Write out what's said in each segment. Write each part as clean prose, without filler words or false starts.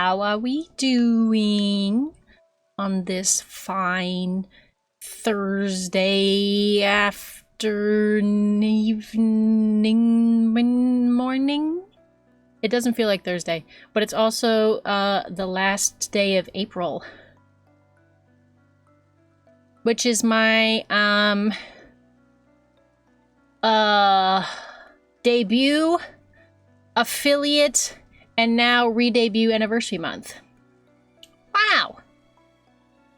How are we doing on this fine Thursday afternoon, evening, morning? It doesn't feel like Thursday, but it's also the last day of April, which is my debut, affiliate, and now re-debut anniversary month. Wow!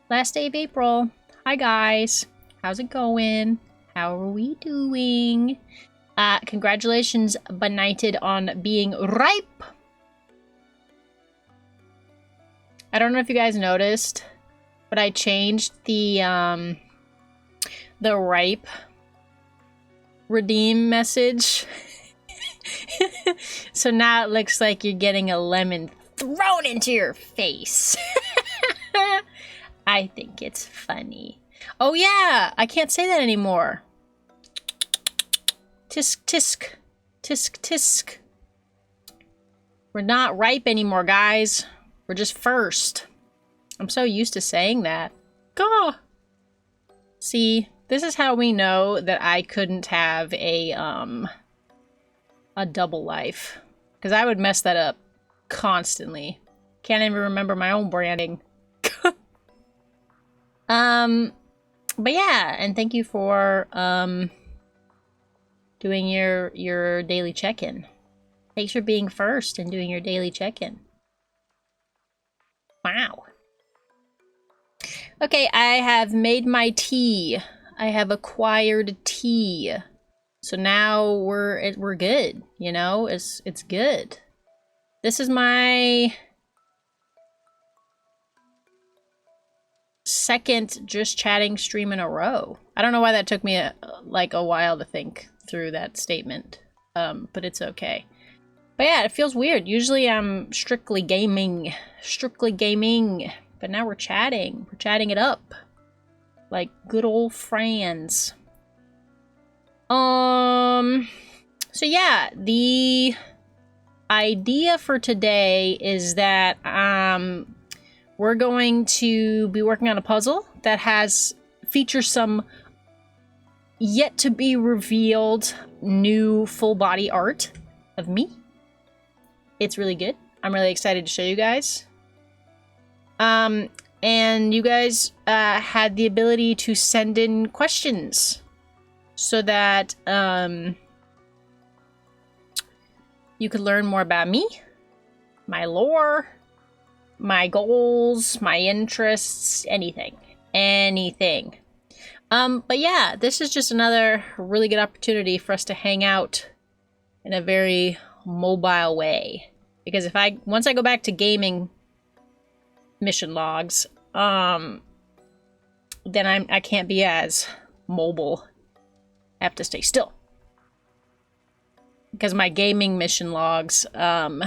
Last day of April. Hi guys. How's it going? How are we doing? Congratulations, benighted, on being ripe. I don't know if you guys noticed, but I changed the ripe redeem message. So now it looks like you're getting a lemon thrown into your face. I think it's funny. Oh yeah, I can't say that anymore. Tisk tisk. Tisk tisk. We're not ripe anymore, guys. We're just first. I'm so used to saying that. Gah! See, this is how we know that I couldn't have a double life. Because I would mess that up constantly. Can't even remember my own branding. But yeah, and thank you for doing your daily check-in. Thanks for being first and doing your daily check-in. Wow. Okay, I have made my tea. I have acquired tea. So now we're good, you know? It's good. This is my second just chatting stream in a row. I don't know why that took me a while to think through that statement. But it's okay. But yeah, it feels weird. Usually I'm strictly gaming, but now we're chatting. We're chatting it up like good old friends. So yeah, the idea for today is that we're going to be working on a puzzle that features some yet to be revealed new full body art of me. It's really good. I'm really excited to show you guys. And you guys had the ability to send in questions so that you could learn more about me, my lore, my goals, my interests, anything. But yeah, this is just another really good opportunity for us to hang out in a very mobile way. Because once I go back to gaming mission logs, then I can't be as mobile. I have to stay still. Because my gaming mission logs, kind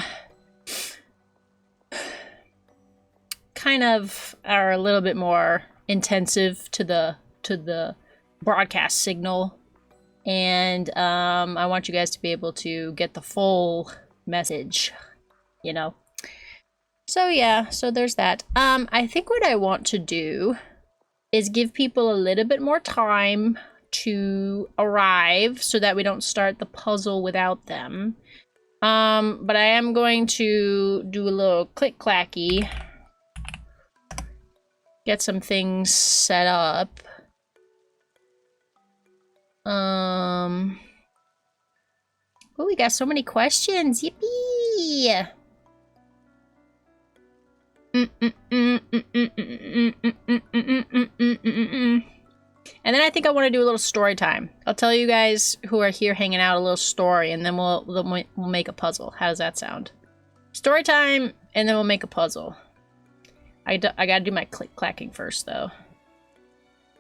of are a little bit more intensive to the broadcast signal, and I want you guys to be able to get the full message, you know. So yeah, so there's that. I think what I want to do is give people a little bit more time to arrive so that we don't start the puzzle without them. But I am going to do a little click-clacky. Get some things set up. Oh, we got so many questions. Yippee! And then I think I want to do a little story time. I'll tell you guys who are here hanging out a little story, and then we'll make a puzzle. How does that sound? Story time, and then we'll make a puzzle. I gotta do my click-clacking first, though.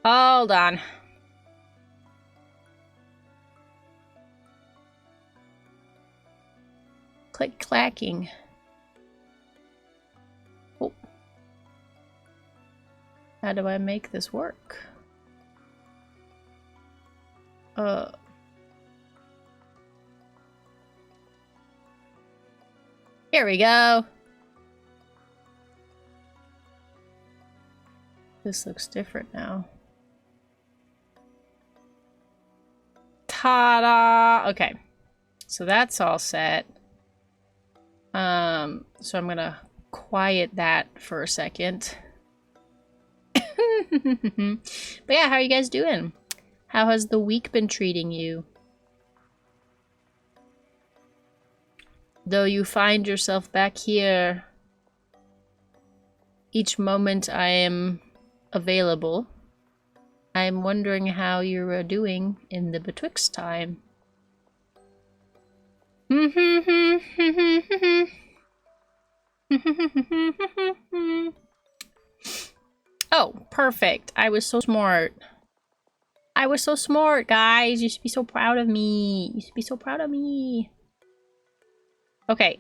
Hold on. Click-clacking. Oh. How do I make this work? Here we go. This looks different now. Ta-da! Okay. So that's all set. So I'm gonna quiet that for a second. But yeah, how are you guys doing? How has the week been treating you? Though you find yourself back here each moment I am available, I am wondering how you're doing in the betwixt time. Oh, perfect. I was so smart. I was so smart, guys. You should be so proud of me. You should be so proud of me. Okay,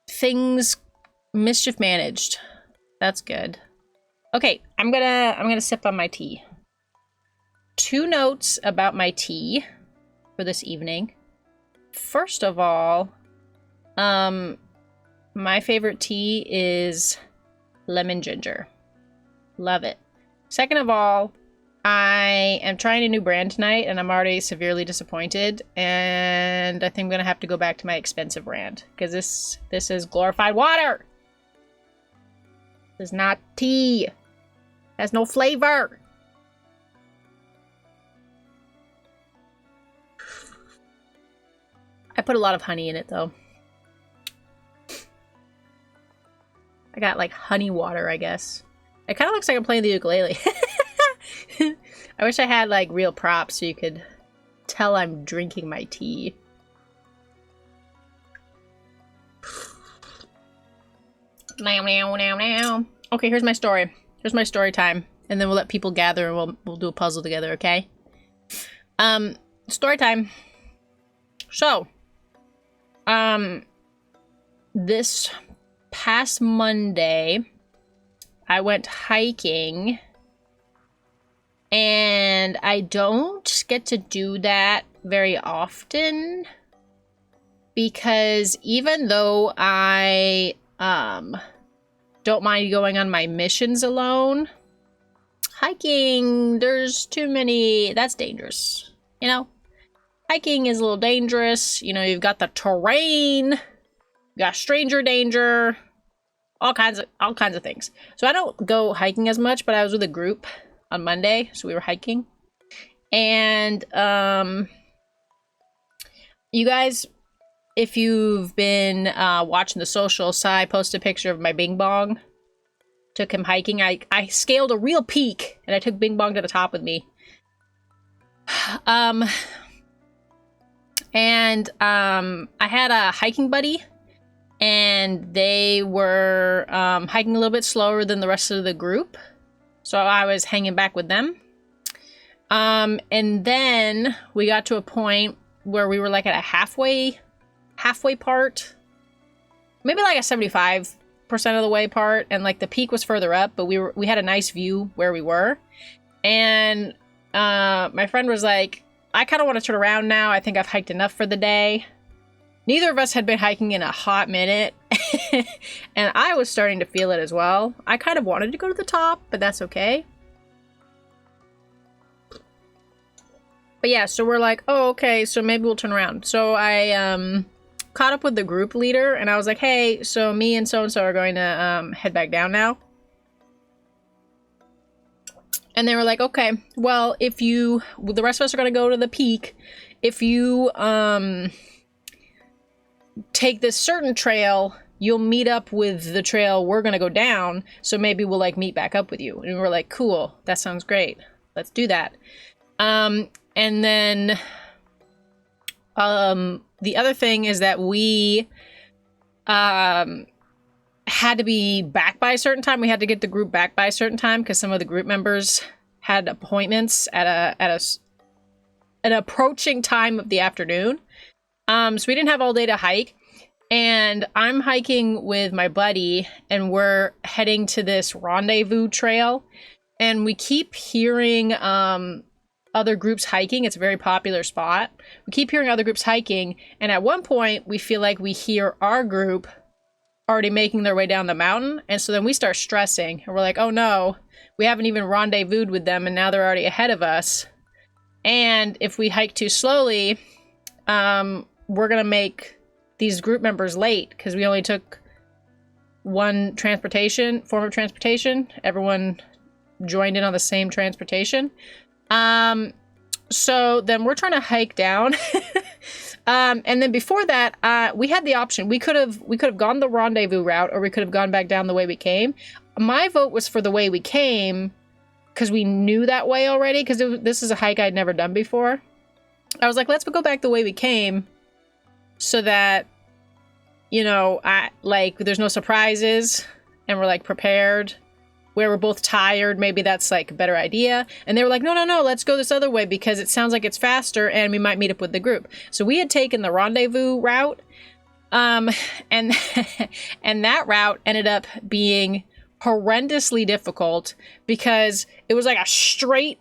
things mischief managed. That's good. Okay, I'm gonna sip on my tea. 2 notes about my tea for this evening. First of all, my favorite tea is lemon ginger. Love it. Second of all, I am trying a new brand tonight and I'm already severely disappointed, and I think I'm gonna have to go back to my expensive brand because this is glorified water. This is not tea. It has no flavor. I put a lot of honey in it though. I got like honey water, I guess. It kind of looks like I'm playing the ukulele. I wish I had like real props so you could tell I'm drinking my tea. Now, now, now, now. Okay, here's my story. Here's my story time. And then we'll let people gather and we'll do a puzzle together, okay? Story time. So, this past Monday, I went hiking, and I don't get to do that very often because even though I don't mind going on my missions alone, hiking, there's too many, that's dangerous, you know? Hiking is a little dangerous, you know, you've got the terrain, you got stranger danger, all kinds of things. So I don't go hiking as much, but I was with a group on Monday, so we were hiking. And you guys, if you've been watching the socials, I posted a picture of my Bing Bong. Took him hiking. I scaled a real peak, and I took Bing Bong to the top with me. I had a hiking buddy, and they were hiking a little bit slower than the rest of the group, so I was hanging back with them. And then we got to a point where we were like at a halfway part, maybe like a 75% of the way part, and like the peak was further up, but we had a nice view where we were. And my friend was like, I kind of want to turn around now. I think I've hiked enough for the day. Neither of us had been hiking in a hot minute, and I was starting to feel it as well. I kind of wanted to go to the top, but that's okay. But yeah, so we're like, oh, okay, so maybe we'll turn around. So I caught up with the group leader, and I was like, hey, so me and so-and-so are going to head back down now. And they were like, okay, well, the rest of us are going to go to the peak. If you take this certain trail, you'll meet up with the trail we're going to go down. So maybe we'll like meet back up with you. And we're like, cool, that sounds great. Let's do that. And then the other thing is that we had to be back by a certain time. We had to get the group back by a certain time because some of the group members had appointments at an approaching time of the afternoon. So we didn't have all day to hike. And I'm hiking with my buddy, and we're heading to this rendezvous trail. And we keep hearing other groups hiking. It's a very popular spot. We keep hearing other groups hiking, and at one point we feel like we hear our group already making their way down the mountain. And so then we start stressing and we're like, oh no, we haven't even rendezvoused with them and now they're already ahead of us. And if we hike too slowly, we're going to make these group members late because we only took one form of transportation. Everyone joined in on the same transportation. So then we're trying to hike down. And then before that, we had the option. We could have gone the rendezvous route, or we could have gone back down the way we came. My vote was for the way we came because we knew that way already, because this is a hike I'd never done before. I was like, let's go back the way we came so that, you know, there's no surprises and we're like prepared. Where we're both tired, maybe that's like a better idea. And they were like, no, let's go this other way because it sounds like it's faster and we might meet up with the group. So we had taken the rendezvous route, and and that route ended up being horrendously difficult because it was like a straight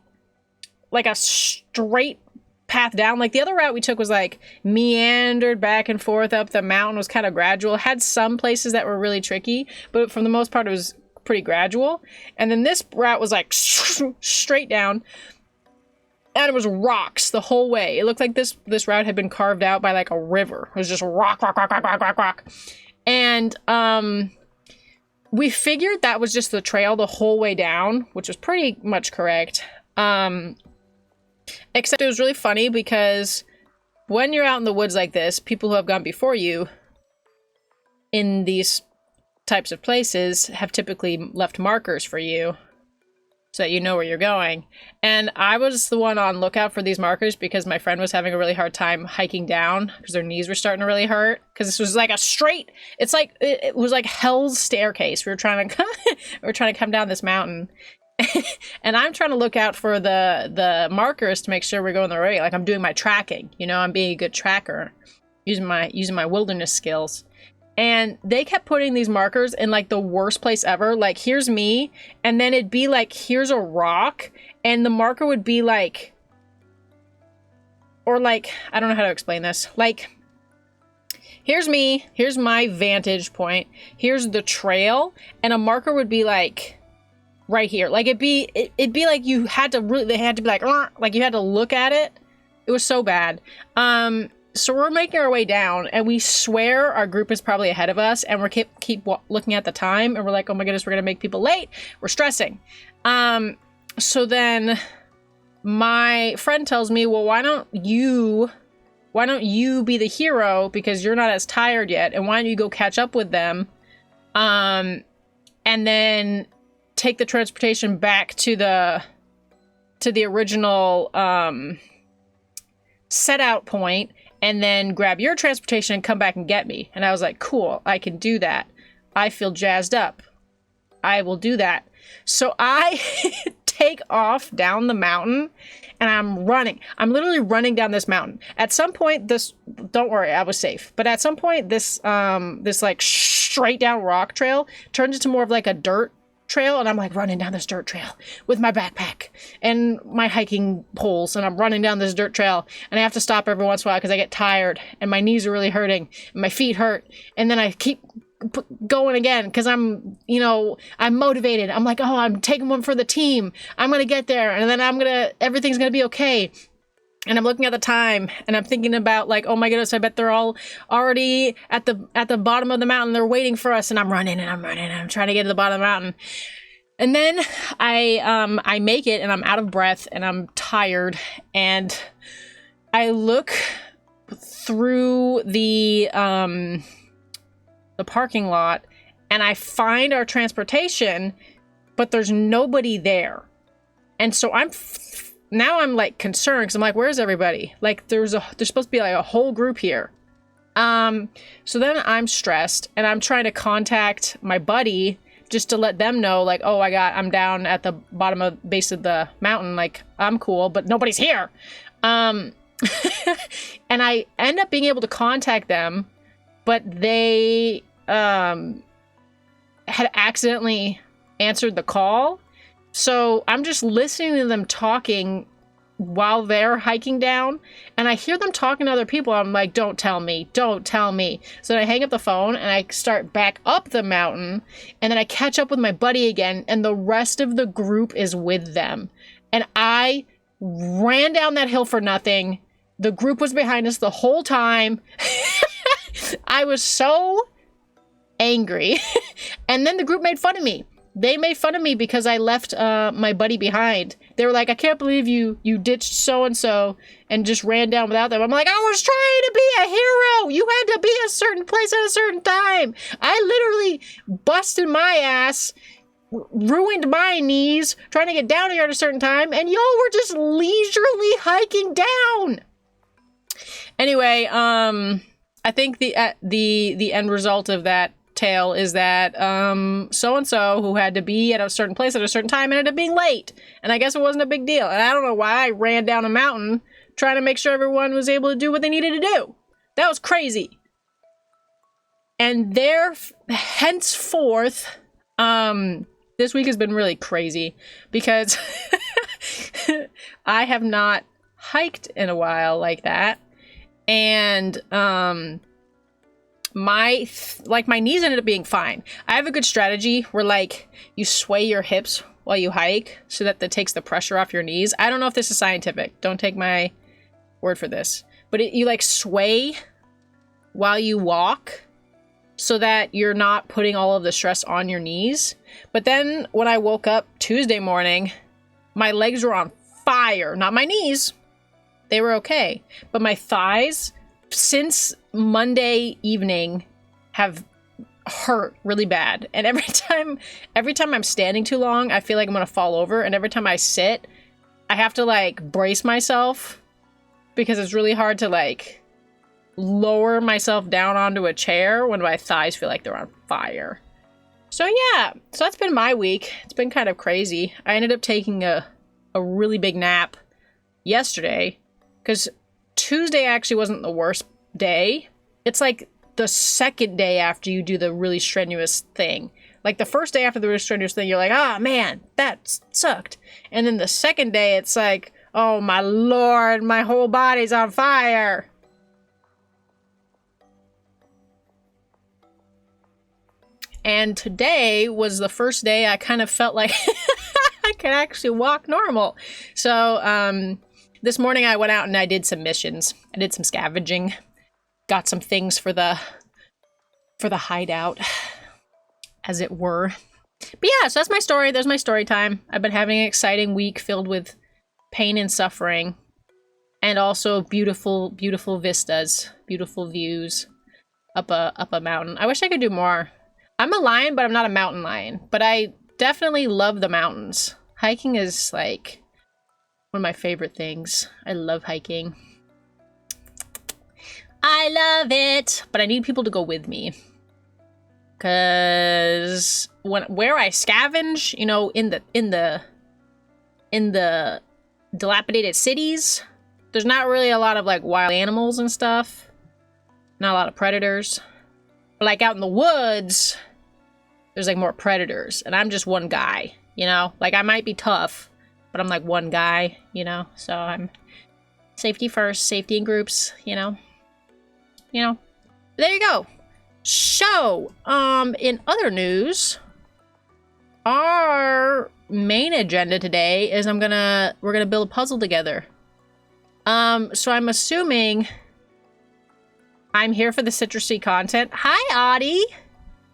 path down. Like the other route we took was like meandered back and forth up the mountain, was kind of gradual. It had some places that were really tricky, but for the most part it was pretty gradual. And then this route was like straight down, and it was rocks the whole way. It looked like this route had been carved out by like a river. It was just rock. And we figured that was just the trail the whole way down, which was pretty much correct. Except it was really funny because when you're out in the woods like this, people who have gone before you in these types of places have typically left markers for you so that you know where you're going. And I was the one on lookout for these markers because my friend was having a really hard time hiking down because their knees were starting to really hurt, because this was like a straight, it was like hell's staircase. We were trying to come down this mountain. And I'm trying to look out for the markers to make sure we're going the right way. Like I'm doing my tracking, you know, I'm being a good tracker, using my wilderness skills. And they kept putting these markers in like the worst place ever. Like, here's me. And then it'd be like, here's a rock. And the marker would be like, or like, I don't know how to explain this. Like, here's me. Here's my vantage point. Here's the trail. And a marker would be like right here. Like it'd be like they had to be like you had to look at it. It was so bad. So we're making our way down, and we swear our group is probably ahead of us, and we're keep looking at the time, and we're like, oh my goodness, we're gonna make people late. We're stressing. So then my friend tells me, well, why don't you be the hero because you're not as tired yet, and why don't you go catch up with them, and then take the transportation back to the original set out point, and then grab your transportation and come back and get me. And I was like, cool, I can do that. I feel jazzed up. I will do that. So I take off down the mountain, and I'm running. I'm literally running down this mountain. At some point, don't worry, I was safe. But at some point, this like straight down rock trail turns into more of like a dirt trail, and I'm like running down this dirt trail with my backpack and my hiking poles, and I'm running down this dirt trail, and I have to stop every once in a while because I get tired and my knees are really hurting and my feet hurt, and then I keep going again because I'm motivated. I'm like, oh, I'm taking one for the team. I'm gonna get there, and then everything's gonna be okay. And I'm looking at the time, and I'm thinking about like, oh my goodness, I bet they're all already at the bottom of the mountain. They're waiting for us, and I'm running, and I'm trying to get to the bottom of the mountain. And then I make it, and I'm out of breath, and I'm tired, and I look through the parking lot, and I find our transportation, but there's nobody there. And so now I'm like concerned because I'm like, where's everybody? Like there's supposed to be like a whole group here. So then I'm stressed, and I'm trying to contact my buddy just to let them know like, oh, I'm down at the base of the mountain. Like I'm cool, but nobody's here. And I end up being able to contact them, but they had accidentally answered the call. So I'm just listening to them talking while they're hiking down, and I hear them talking to other people. I'm like, don't tell me, don't tell me. So then I hang up the phone and I start back up the mountain, and then I catch up with my buddy again, and the rest of the group is with them. And I ran down that hill for nothing. The group was behind us the whole time. I was so angry. And then the group made fun of me. They made fun of me because I left my buddy behind. They were like, I can't believe you ditched so-and-so and just ran down without them. I'm like, I was trying to be a hero. You had to be a certain place at a certain time. I literally busted my ass, ruined my knees, trying to get down here at a certain time, and y'all were just leisurely hiking down. Anyway, I think the end result of that tale is that so-and-so who had to be at a certain place at a certain time ended up being late, and I guess it wasn't a big deal. And I don't know why I ran down a mountain trying to make sure everyone was able to do what they needed to do. That was crazy. And henceforth, this week has been really crazy because I have not hiked in a while like that, and my knees ended up being fine. I have a good strategy where like you sway your hips while you hike so that takes the pressure off your knees. I don't know if this is scientific. Don't take my word for this. But you like sway while you walk so that you're not putting all of the stress on your knees. But then when I woke up Tuesday morning, my legs were on fire. Not my knees. They were okay. But my thighs, since Monday evening, have hurt really bad. And every time I'm standing too long, I feel like I'm gonna fall over. And every time I sit, I have to like brace myself because it's really hard to like lower myself down onto a chair when my thighs feel like they're on fire. So yeah, so that's been my week. It's been kind of crazy. I ended up taking a really big nap yesterday because Tuesday actually wasn't the worst day. It's like the second day after you do the really strenuous thing. Like the first day after the really strenuous thing, you're like, ah, man, that sucked. And then the second day, it's like, oh my lord, my whole body's on fire. And today was the first day I kind of felt like I could actually walk normal. So, this morning I went out and I did some missions. I did some scavenging. Got some things for the hideout, as it were. But yeah, so that's my story. There's my story time. I've been having an exciting week filled with pain and suffering. And also beautiful, beautiful vistas. Beautiful views up a mountain. I wish I could do more. I'm a lion, but I'm not a mountain lion. But I definitely love the mountains. Hiking is like one of my favorite things. I love hiking. I love it, but I need people to go with me. Cause where I scavenge, you know, in the dilapidated cities, there's not really a lot of like wild animals and stuff. Not a lot of predators. But like out in the woods, there's like more predators, and I'm just one guy, you know? Like I might be tough, but I'm like one guy, you know? So I'm safety first, safety in groups, you know? There you go. So, in other news, our main agenda today is we're gonna build a puzzle together. So I'm assuming I'm here for the citrusy content. Hi, Audie!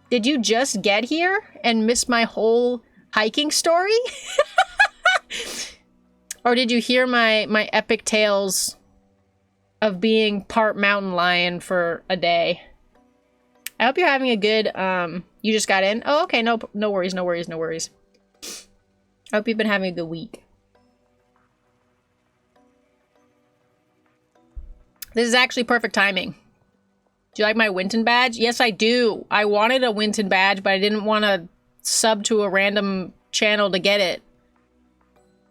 Did you just get here and miss my whole hiking story? Or did you hear my epic tales of being part mountain lion for a day? I hope you're having a good, you just got in? Oh, okay, no worries. I hope you've been having a good week. This is actually perfect timing. Do you like my Winton badge? Yes, I do. I wanted a Winton badge, but I didn't want to sub to a random channel to get it.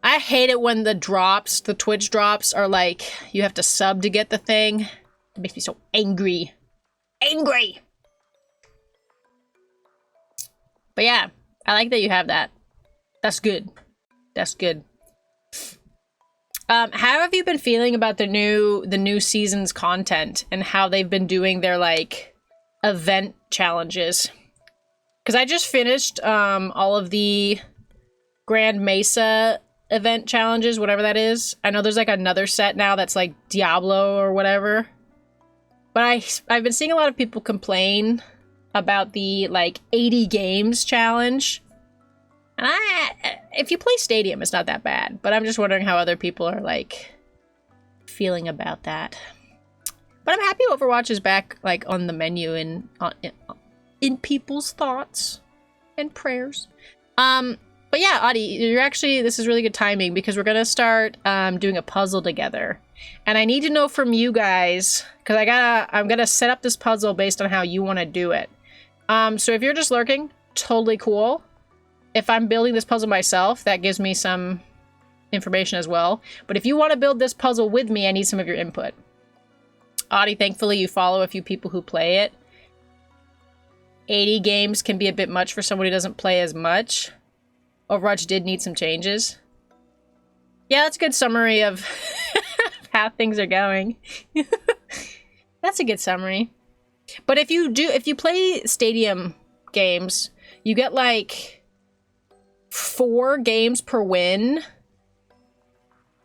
I hate it when the Twitch drops are like, you have to sub to get the thing. It makes me so angry. Angry! But yeah, I like that you have that. That's good. That's good. How have you been feeling about the new season's content and how they've been doing their like event challenges? Because I just finished all of the Grand Mesa event challenges, whatever that is. I know there's like another set now that's like Diablo or whatever. But I've been seeing a lot of people complain about the like 80 games challenge. And if you play Stadium, it's not that bad. But I'm just wondering how other people are like feeling about that. But I'm happy Overwatch is back like on the menu and in people's thoughts and prayers. But yeah, Audie, this is really good timing because we're gonna start doing a puzzle together. And I need to know from you guys, because I'm gonna set up this puzzle based on how you want to do it. So if you're just lurking, totally cool. If I'm building this puzzle myself, that gives me some information as well. But if you want to build this puzzle with me, I need some of your input. Audie, thankfully you follow a few people who play it. 80 games can be a bit much for someone who doesn't play as much. Overwatch did need some changes. Yeah, that's a good summary of how things are going. That's a good summary. But if you play Stadium games, you get like 4 games per win,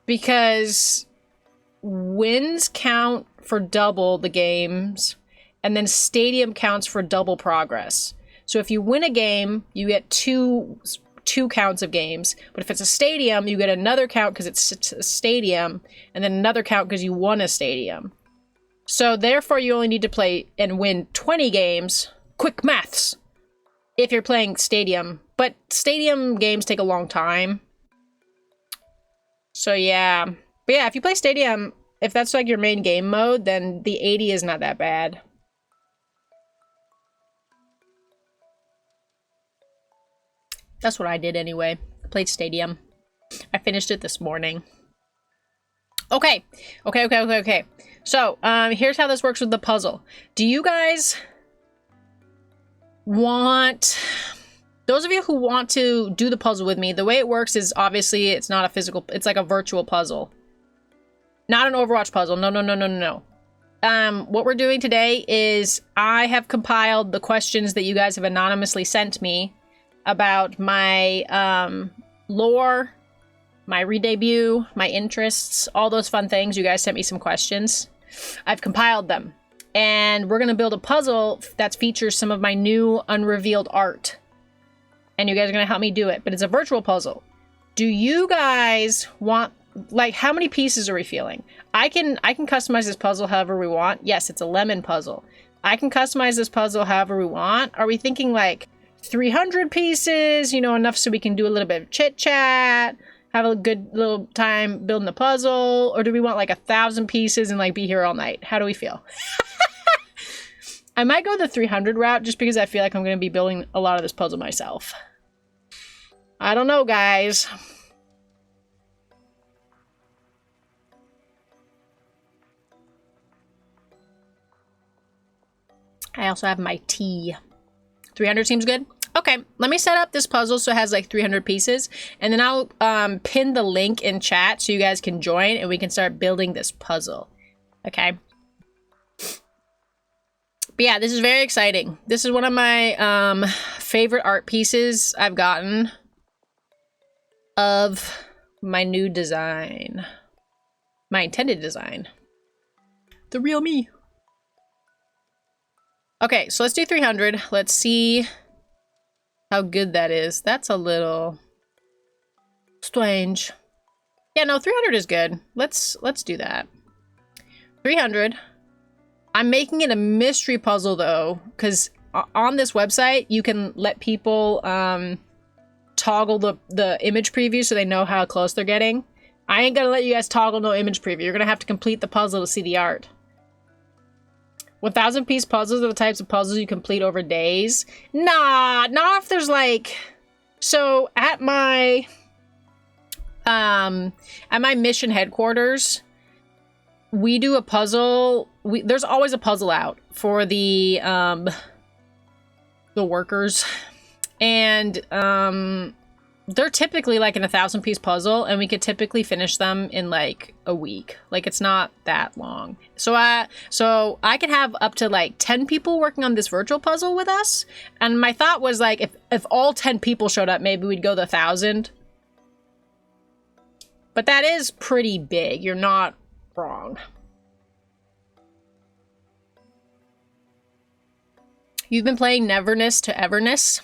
because wins count for double the games, and then Stadium counts for double progress. So if you win a game, you get two counts of games, but if it's a Stadium, you get another count because it's a Stadium, and then another count because you won a Stadium. So therefore you only need to play and win 20 games, quick maths, if you're playing Stadium. But Stadium games take a long time. So yeah. But yeah, if you play Stadium, if that's like your main game mode, then the 80 is not that bad. That's what I did anyway. I played Stadium. I finished it this morning. Okay. So, here's how this works with the puzzle. Do you guys want... Those of you who want to do the puzzle with me, the way it works is obviously it's not a physical... It's like a virtual puzzle. Not an Overwatch puzzle. No. What we're doing today is I have compiled the questions that you guys have anonymously sent me about my lore, my re-debut, my interests, all those fun things. You guys sent me some questions. I've compiled them. And we're going to build a puzzle that features some of my new unrevealed art. And you guys are going to help me do it. But it's a virtual puzzle. Do you guys want... Like, how many pieces are we feeling? I can customize this puzzle however we want. Yes, it's a lemon puzzle. I can customize this puzzle however we want. Are we thinking, like, 300 pieces? You know, enough so we can do a little bit of chit-chat, have a good little time building the puzzle? Or do we want, like, 1,000 pieces and, like, be here all night? How do we feel? I might go the 300 route just because I feel like I'm going to be building a lot of this puzzle myself. I don't know, guys. I also have my tea. 300 seems good? Okay, let me set up this puzzle so it has like 300 pieces. And then I'll pin the link in chat so you guys can join and we can start building this puzzle. Okay? But yeah, this is very exciting. This is one of my favorite art pieces I've gotten of my new design. My intended design. The real me. Okay, so let's do 300. Let's see how good that is. That's a little strange. Yeah, no, 300 is good. Let's do that. 300. I'm making it a mystery puzzle though, because on this website you can let people toggle the image preview so they know how close they're getting. I ain't gonna let you guys toggle no image preview. You're gonna have to complete the puzzle to see the art. 1,000 piece puzzles are the types of puzzles you complete over days. Nah, not if there's like... So at my mission headquarters, we do a puzzle. There's always a puzzle out for the workers. And they're typically like an 1,000-piece puzzle, and we could typically finish them in like a week. Like, it's not that long. So I could have up to like 10 people working on this virtual puzzle with us. And my thought was like, if all 10 people showed up, maybe we'd go the 1,000. But that is pretty big. You're not wrong. You've been playing Neverness to Everness?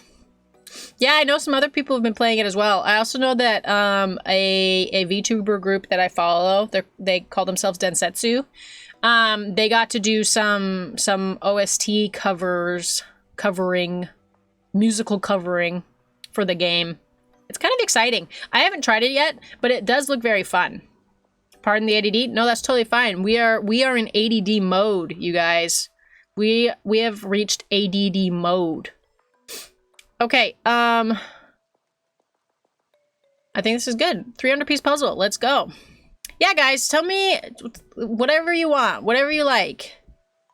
Yeah, I know some other people have been playing it as well. I also know that a VTuber group that I follow, they call themselves Densetsu. They got to do some OST musical covering for the game. It's kind of exciting. I haven't tried it yet, but it does look very fun. Pardon the ADD? No, that's totally fine. We are in ADD mode, you guys. We have reached ADD mode. Okay, I think this is good. 300-piece puzzle. Let's go. Yeah, guys, tell me whatever you want, whatever you like.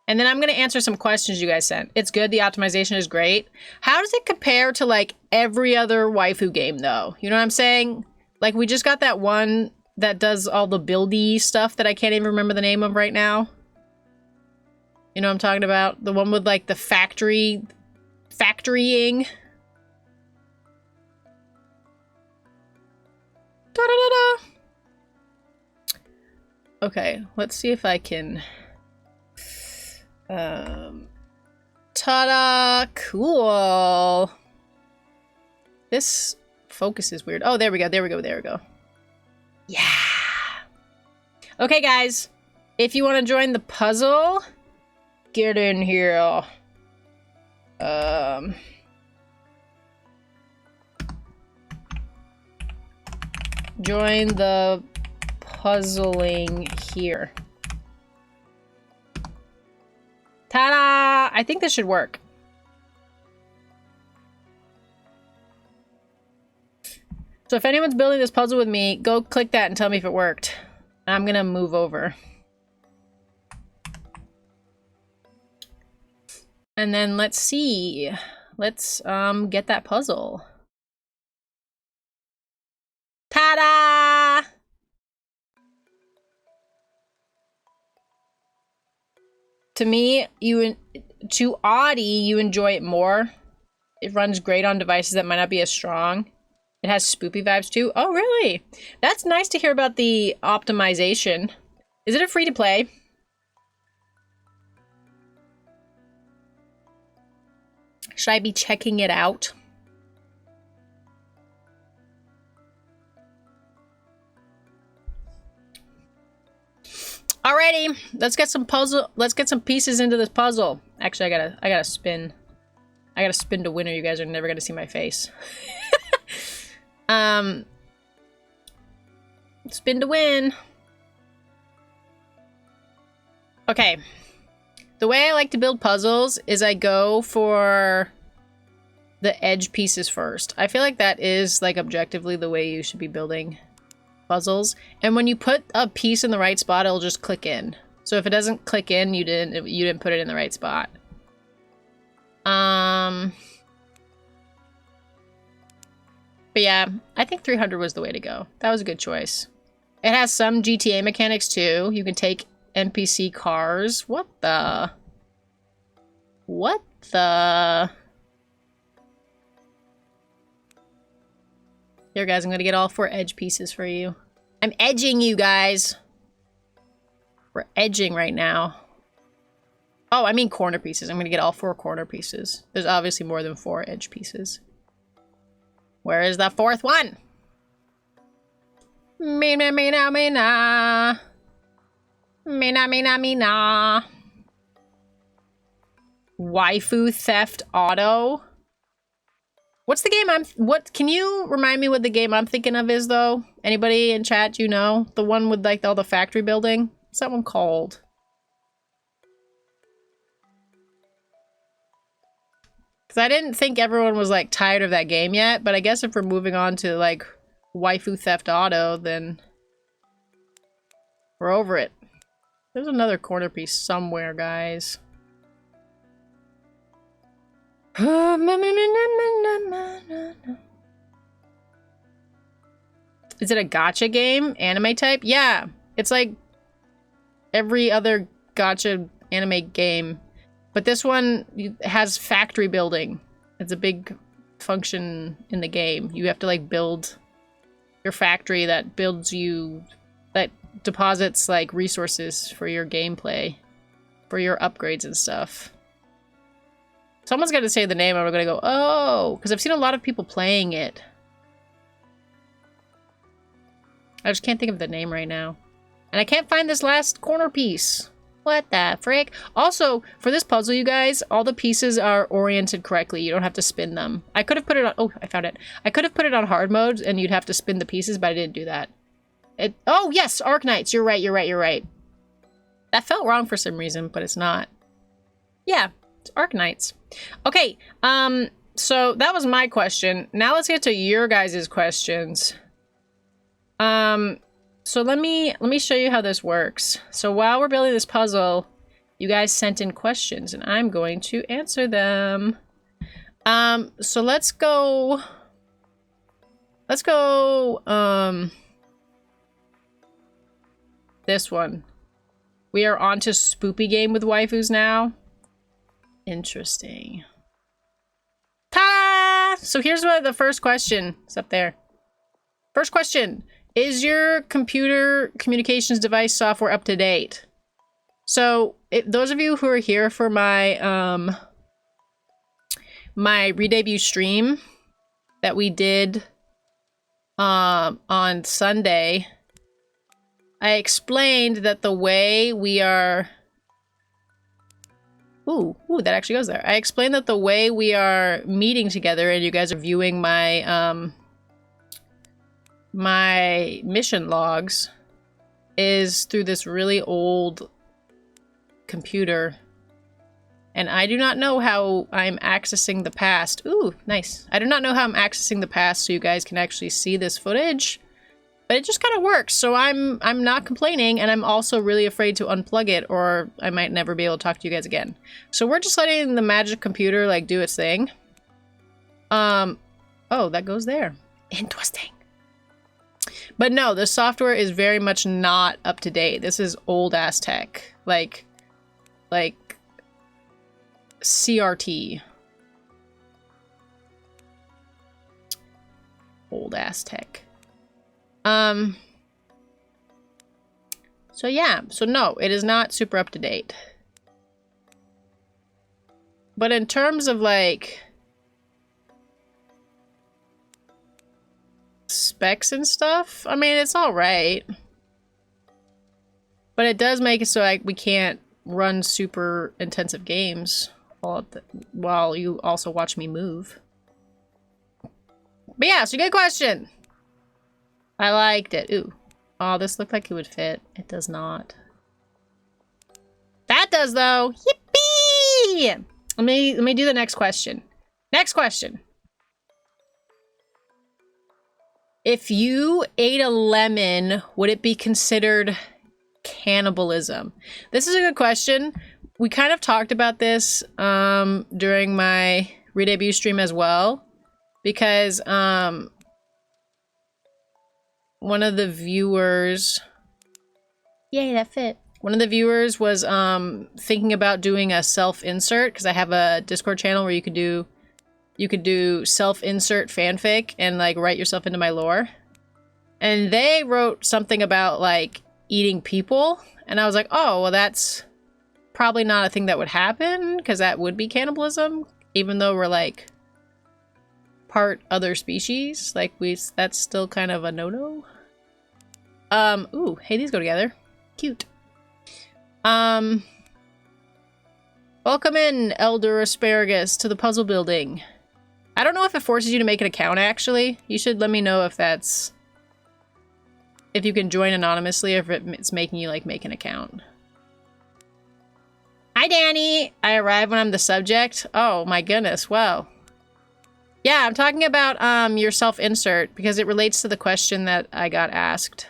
And then I'm going to answer some questions you guys sent. It's good. The optimization is great. How does it compare to, like, every other waifu game, though? You know what I'm saying? Like, we just got that one that does all the buildy stuff that I can't even remember the name of right now. You know what I'm talking about? The one with, like, the factorying. Da-da-da-da. Okay, let's see if I can... ta-da! Cool! This focus is weird. Oh, there we go, there we go, there we go. Yeah! Okay, guys. If you want to join the puzzle, get in here. Join the puzzling here. Ta-da! I think this should work. So if anyone's building this puzzle with me, go click that and tell me if it worked. I'm gonna move over. And then let's see. Let's get that puzzle. Ta-da! To me, to Audi, you enjoy it more. It runs great on devices that might not be as strong. It has spoopy vibes too. Oh, really? That's nice to hear about the optimization. Is it a free to play? Should I be checking it out? Alrighty, let's get some pieces into this puzzle. Actually, I gotta spin. I gotta spin to win or you guys are never gonna see my face. Spin to win. Okay. The way I like to build puzzles is I go for the edge pieces first. I feel like that is, like, objectively the way you should be building puzzles. And when you put a piece in the right spot, it'll just click in. So if it doesn't click in, you didn't put it in the right spot. But yeah, I think 300 was the way to go. That was a good choice. It has some GTA mechanics too. You can take NPC cars. What the? What the? Here, guys, I'm gonna get all 4 edge pieces for you. I'm edging you guys. We're edging right now. Oh, I mean corner pieces. I'm gonna get all 4 corner pieces. There's obviously more than 4 edge pieces. Where is the 4th one? Mina, mina, mina. Mina, mina, mina. Waifu Theft Auto. What's the game can you remind me what the game I'm thinking of is, though? Anybody in chat, you know? The one with, like, all the factory building? What's that one called? Because I didn't think everyone was, like, tired of that game yet, but I guess if we're moving on to, like, Waifu Theft Auto, then we're over it. There's another corner piece somewhere, guys. Is it a gacha game? Anime type? Yeah. It's like every other gacha anime game. But this one has factory building. It's a big function in the game. You have to like build your factory that builds you, that deposits like resources for your gameplay, for your upgrades and stuff. Someone's got to say the name and we're gonna go, oh, because I've seen a lot of people playing it. I just can't think of the name right now. And I can't find this last corner piece. What the frick? Also, for this puzzle, you guys, all the pieces are oriented correctly. You don't have to spin them. I could have put it on... Oh, I found it. I could have put it on hard mode, and you'd have to spin the pieces, but I didn't do that. Oh, yes! Arknights! You're right, you're right, you're right. That felt wrong for some reason, but it's not. Yeah, it's Arknights. Okay, so that was my question. Now let's get to your guys' questions. So let me show you how this works. So while we're building this puzzle, you guys sent in questions and I'm going to answer them. So let's go, this one. We are on to spoopy game with waifus now. Interesting. Ta-da! So here's what the first question is up there. First question. Is your computer communications device software up to date? So, those of you who are here for my my re-debut stream that we did on Sunday, I explained that the way we are... Ooh, that actually goes there. I explained that the way we are meeting together and you guys are viewing my my mission logs is through this really old computer. And I do not know how I'm accessing the past. Ooh, nice. I do not know how I'm accessing the past so you guys can actually see this footage. But it just kind of works. So I'm not complaining, and I'm also really afraid to unplug it or I might never be able to talk to you guys again. So we're just letting the magic computer like do its thing. Oh, that goes there. Interesting. But no, the software is very much not up to date. This is old ass tech. Like CRT. Old ass tech. So yeah, so no, it is not super up to date. But in terms of like specs and stuff, I mean, it's all right. But it does make it so like we can't run super intensive games while you also watch me move. But yeah, so good question. I liked it. Ooh. Oh, this looked like it would fit. It does not. That does though. Yippee! Let me do the next question. Next question. If you ate a lemon, would it be considered cannibalism? This is a good question. We kind of talked about this during my re-debut stream as well, because one of the viewers... Yay, that fit. One of the viewers was thinking about doing a self-insert, because I have a Discord channel where you could do self-insert fanfic and like write yourself into my lore. And they wrote something about like eating people. And I was like, oh, well, that's probably not a thing that would happen because that would be cannibalism, even though we're like part other species. Like that's still kind of a no-no. Ooh, hey, these go together. Cute. Welcome in, Elder Asparagus, to the puzzle building. I don't know if it forces you to make an account, actually. You should let me know if that's... if you can join anonymously, or if it's making you, like, make an account. Hi, Danny! I arrive when I'm the subject. Oh, my goodness, wow. Yeah, I'm talking about, your self-insert, because it relates to the question that I got asked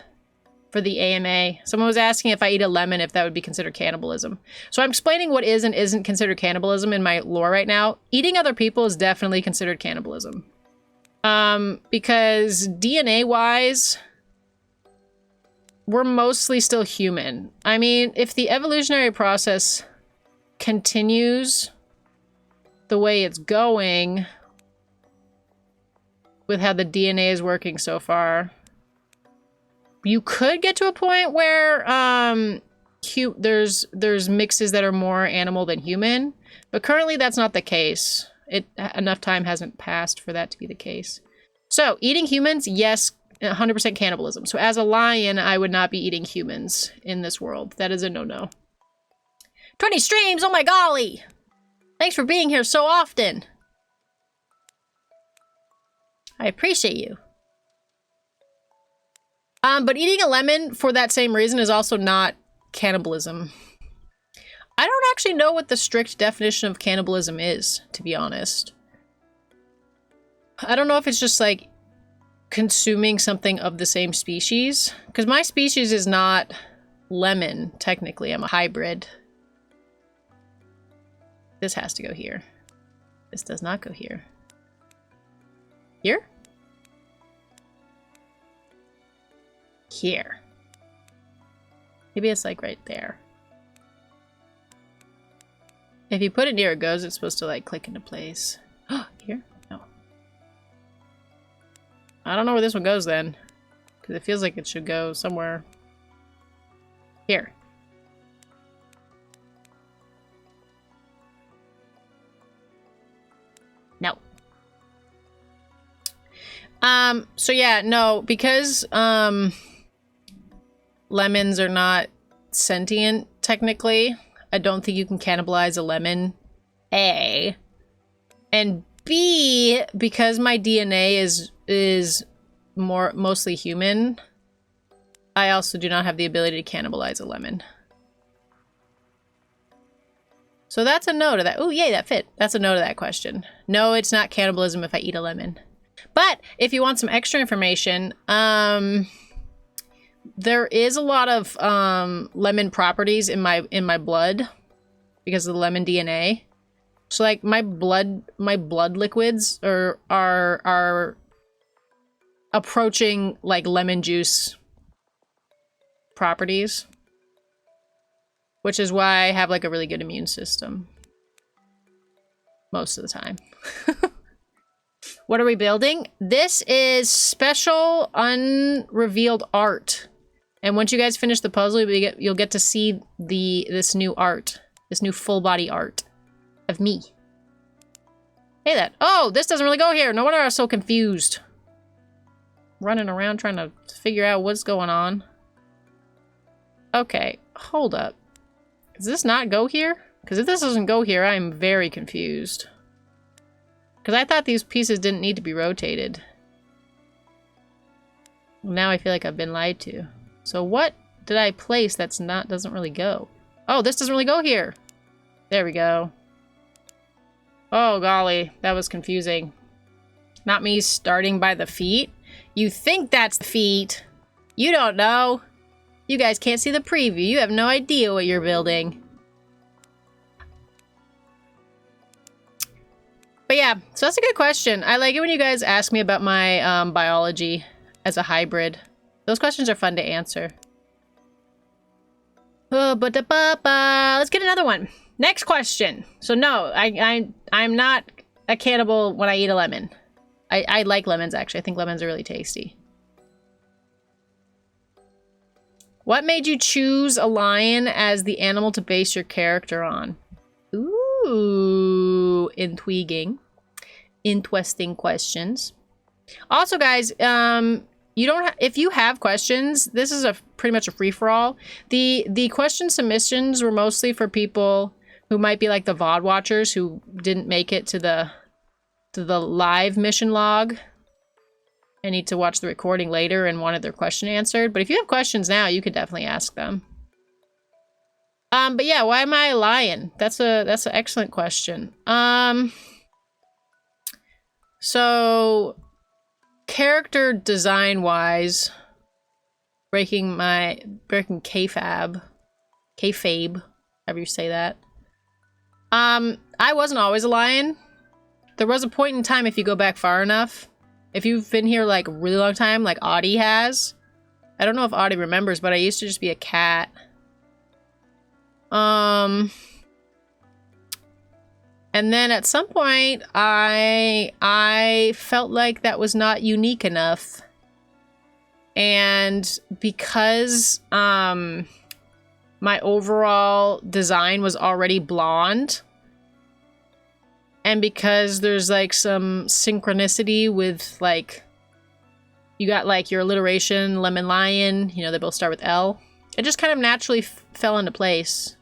for the AMA. Someone was asking if I eat a lemon, if that would be considered cannibalism. So I'm explaining what is and isn't considered cannibalism in my lore right now. Eating other people is definitely considered cannibalism. Because DNA-wise, we're mostly still human. I mean, if the evolutionary process continues the way it's going with how the DNA is working so far, you could get to a point where there's mixes that are more animal than human, but currently that's not the case. Enough time hasn't passed for that to be the case. So, eating humans, yes, 100% cannibalism. So as a lion, I would not be eating humans in this world. That is a no-no. 20 streams, oh my golly! Thanks for being here so often. I appreciate you. But eating a lemon for that same reason is also not cannibalism. I don't actually know what the strict definition of cannibalism is, to be honest. I don't know if it's just like consuming something of the same species, because my species is not lemon, technically. I'm a hybrid. This has to go here. This does not go here. Here? Here. Maybe it's like right there. If you put it near it goes, it's supposed to like click into place. Here? No. I don't know where this one goes then, because it feels like it should go somewhere here. No. So yeah, no, because lemons are not sentient technically, I don't think you can cannibalize a lemon, A. And B, because my DNA is mostly human, I also do not have the ability to cannibalize a lemon. So that's a no to that. Oh, yay, that fit. That's a no to that question. No, it's not cannibalism if I eat a lemon. But if you want some extra information, there is a lot of lemon properties in my blood because of the lemon DNA. So like my blood liquids are approaching like lemon juice properties, which is why I have like a really good immune system most of the time. What are we building? This is special unrevealed art. And once you guys finish the puzzle, you'll get to see this new art, this new full body art of me. Hey that. Oh, this doesn't really go here. No wonder I was so confused. Running around trying to figure out what's going on. Okay, hold up. Does this not go here? Because if this doesn't go here, I'm very confused. Because I thought these pieces didn't need to be rotated. Now I feel like I've been lied to. So what did I place doesn't really go? Oh, this doesn't really go here. There we go. Oh golly, that was confusing. Not me starting by the feet. You think that's the feet. You don't know. You guys can't see the preview. You have no idea what you're building. But yeah, so that's a good question. I like it when you guys ask me about my biology as a hybrid. Those questions are fun to answer. Oh, let's get another one. Next question. So no, I'm not a cannibal when I eat a lemon. I like lemons, actually. I think lemons are really tasty. What made you choose a lion as the animal to base your character on? Ooh, intriguing. Interesting questions. Also, guys, you don't if you have questions, this is pretty much a free-for-all. The question submissions were mostly for people who might be like the VOD watchers who didn't make it to the live mission log and need to watch the recording later and wanted their question answered. But if you have questions now, you could definitely ask them. But yeah, why am I a lion? That's an excellent question. So character design wise, breaking kayfabe, however you say that. I wasn't always a lion. There was a point in time, if you go back far enough, if you've been here like a really long time, like Audie has, I don't know if Audie remembers, but I used to just be a cat. And then at some point, I felt like that was not unique enough. And because my overall design was already blonde, and because there's like some synchronicity with like, you got like your alliteration, lemon lion, you know, they both start with L. It just kind of naturally fell into place.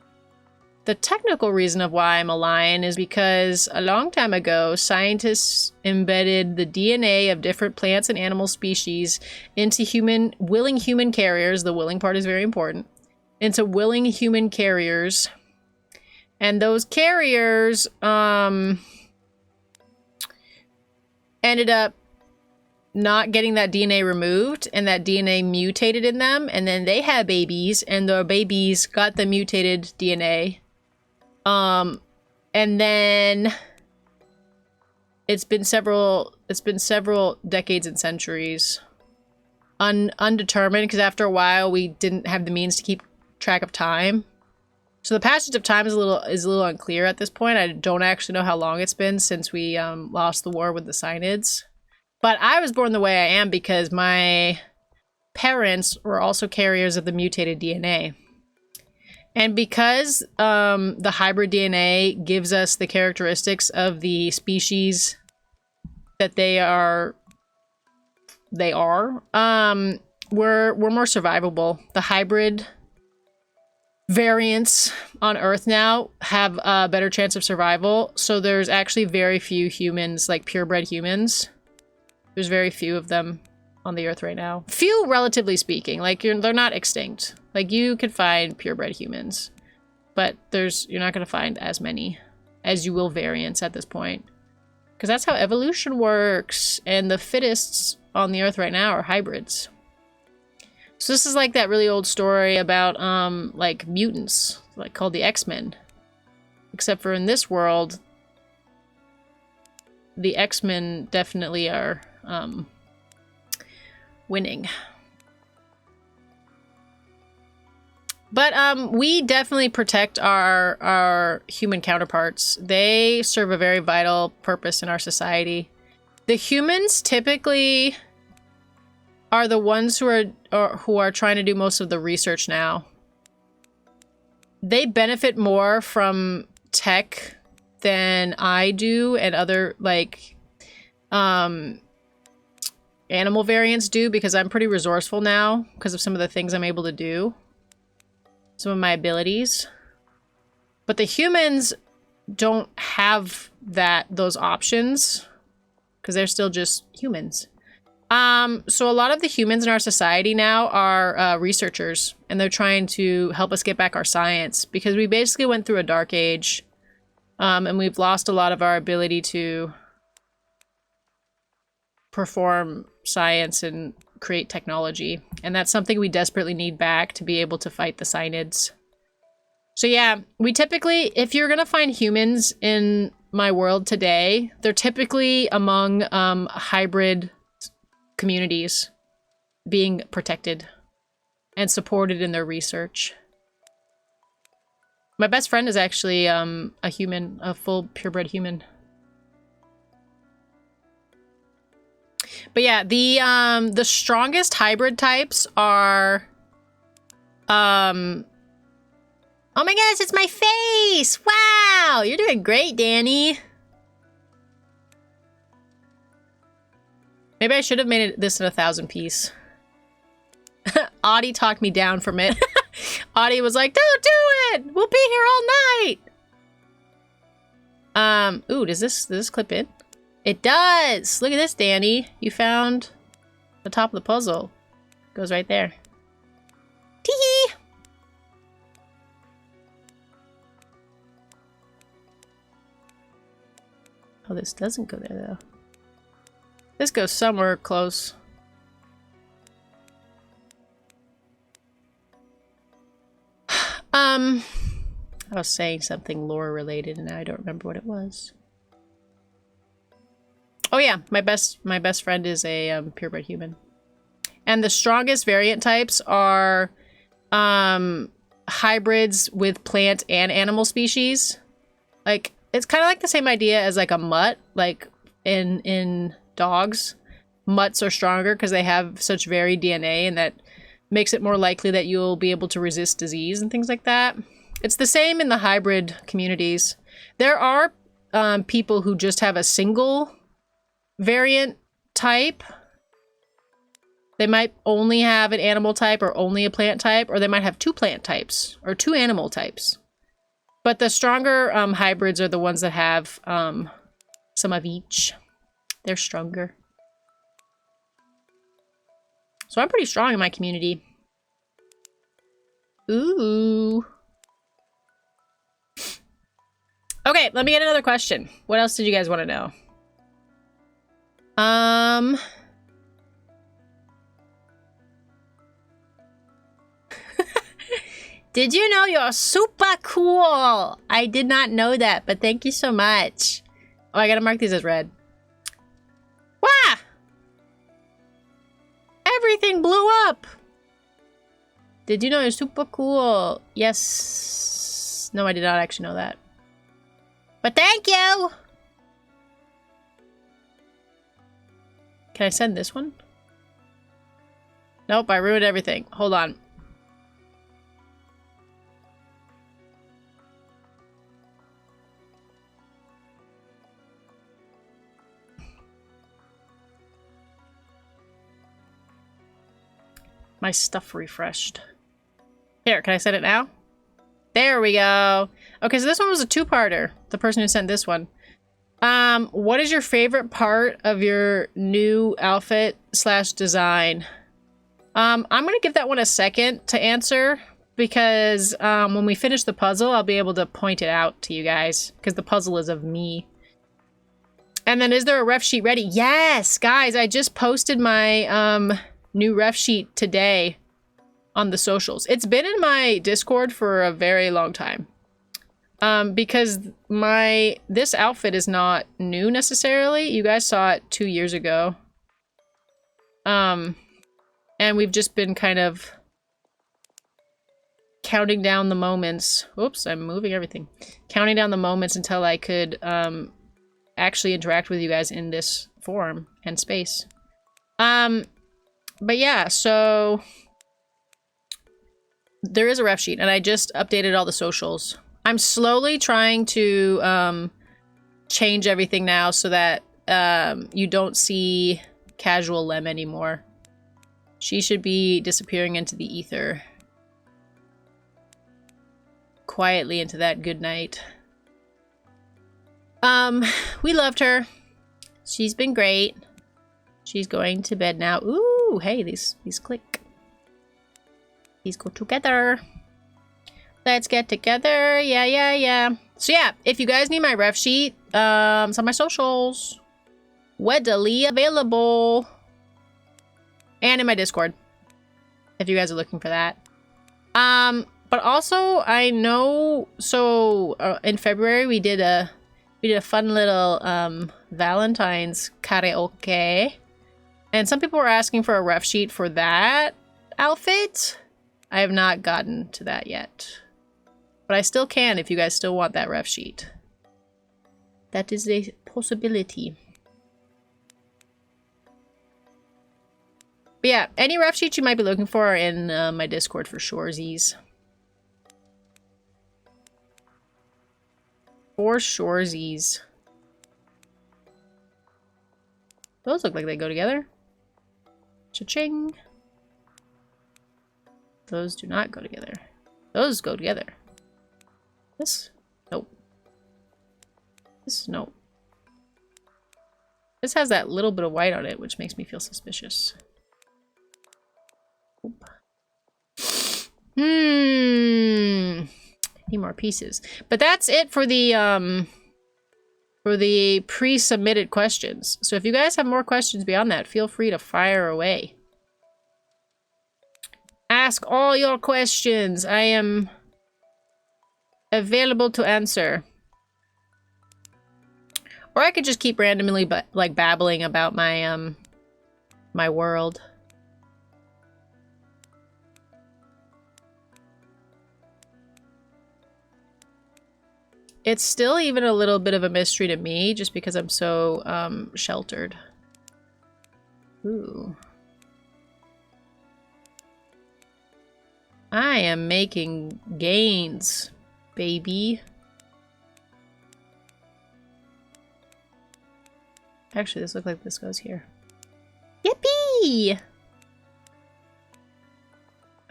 The technical reason of why I'm a lion is because a long time ago, scientists embedded the DNA of different plants and animal species into willing human carriers. The willing part is very important. Into willing human carriers. And those carriers ended up not getting that DNA removed, and that DNA mutated in them, and then they had babies, and the babies got the mutated DNA. And then it's been several decades and centuries undetermined, because after a while we didn't have the means to keep track of time. So the passage of time is a little unclear at this point. I don't actually know how long it's been since we lost the war with the Synids. But I was born the way I am because my parents were also carriers of the mutated DNA. And because the hybrid DNA gives us the characteristics of the species that they are, we're more survivable. The hybrid variants on Earth now have a better chance of survival. So there's actually very few humans, like purebred humans. There's very few of them on the Earth right now. Few, relatively speaking. Like, they're not extinct. Like, you could find purebred humans, but you're not going to find as many as you will variants at this point. Because that's how evolution works, and the fittest on the Earth right now are hybrids. So this is like that really old story about, like, mutants, like, called the X-Men. Except for in this world, the X-Men definitely are winning. But we definitely protect our human counterparts. They serve a very vital purpose in our society. The humans typically are the ones who are trying to do most of the research now. They benefit more from tech than I do, and other like animal variants do, because I'm pretty resourceful now because of some of the things I'm able to do. Some of my abilities. But the humans don't have those options because they're still just humans. So a lot of the humans in our society now are researchers, and they're trying to help us get back our science, because we basically went through a dark age, and we've lost a lot of our ability to perform science and create technology, and that's something we desperately need back to be able to fight the Synids. So yeah, we typically, if you're gonna find humans in my world today, they're typically among hybrid communities being protected and supported in their research. My best friend is actually a human, a full purebred human. But yeah, the strongest hybrid types are oh my gosh, it's my face! Wow! You're doing great, Danny. Maybe I should have made this in 1,000 piece. Audie talked me down from it. Audie was like, "Don't do it! We'll be here all night!" Ooh, does this clip in? It does! Look at this, Danny. You found the top of the puzzle. Goes right there. Tee-hee! Oh, this doesn't go there, though. This goes somewhere close. I was saying something lore related, and now I don't remember what it was. Oh yeah, my best friend is a purebred human. And the strongest variant types are hybrids with plant and animal species. Like, it's kind of like the same idea as like a mutt, like in dogs. Mutts are stronger because they have such varied DNA, and that makes it more likely that you'll be able to resist disease and things like that. It's the same in the hybrid communities. There are people who just have a single variant type. They might only have an animal type or only a plant type, or they might have 2 plant types or 2 animal types. But the stronger hybrids are the ones that have some of each. They're stronger. So I'm pretty strong in my community. Ooh. Okay, let me get another question. What else did you guys want to know? Did you know you're super cool? I did not know that, but thank you so much. Oh, I gotta mark these as red. Wah! Everything blew up! Did you know you're super cool? Yes. No, I did not actually know that. But thank you! Can I send this one? Nope, I ruined everything. Hold on. My stuff refreshed. Here, can I send it now? There we go. Okay, so this one was a 2-parter. The person who sent this one. What is your favorite part of your new outfit / design? I'm gonna give that one a second to answer because when we finish the puzzle, I'll be able to point it out to you guys because the puzzle is of me. And then, is there a ref sheet ready? Yes, guys, I just posted my new ref sheet today on the socials. It's been in my Discord for a very long time. Because this outfit is not new necessarily. You guys saw it 2 years ago. And we've just been kind of counting down the moments. Oops, I'm moving everything. Counting down the moments until I could actually interact with you guys in this form and space. But yeah, so there is a ref sheet, and I just updated all the socials. I'm slowly trying to change everything now so that you don't see casual Lem anymore. She should be disappearing into the ether. Quietly into that good night. We loved her. She's been great. She's going to bed now. Ooh, hey, these click. These go together. Let's get together. Yeah. So yeah, if you guys need my ref sheet, it's on my socials. Readily available. And in my Discord. If you guys are looking for that. But also, I know, so in February we did a fun little Valentine's karaoke. And some people were asking for a ref sheet for that outfit. I have not gotten to that yet. But I still can if you guys still want that ref sheet. That is a possibility. But yeah, any ref sheets you might be looking for are in my Discord for shoresies. For shoresies. Those look like they go together. Cha-ching. Those do not go together. Those go together. This? Nope. This? Nope. This has that little bit of white on it, which makes me feel suspicious. Oop. Need more pieces. But that's it for the pre-submitted questions. So if you guys have more questions beyond that, feel free to fire away. Ask all your questions. I am available to answer. Or I could just keep randomly babbling about my my world. it's still even a little bit of a mystery to me just because I'm so sheltered. Ooh. I am making gains, baby. Actually, this looks like this goes here. Yippee!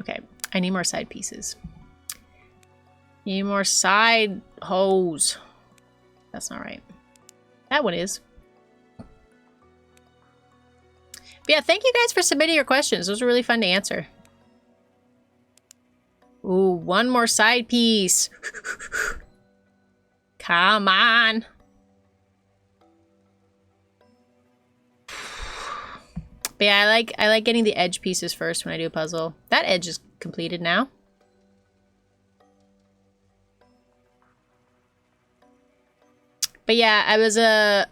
Okay, I need more side pieces. Need more side hose. That's not right. That one is. But yeah, thank you guys for submitting your questions. Those were really fun to answer. Ooh, one more side piece. Come on. But yeah, I like getting the edge pieces first when I do a puzzle. That edge is completed now. But yeah, I was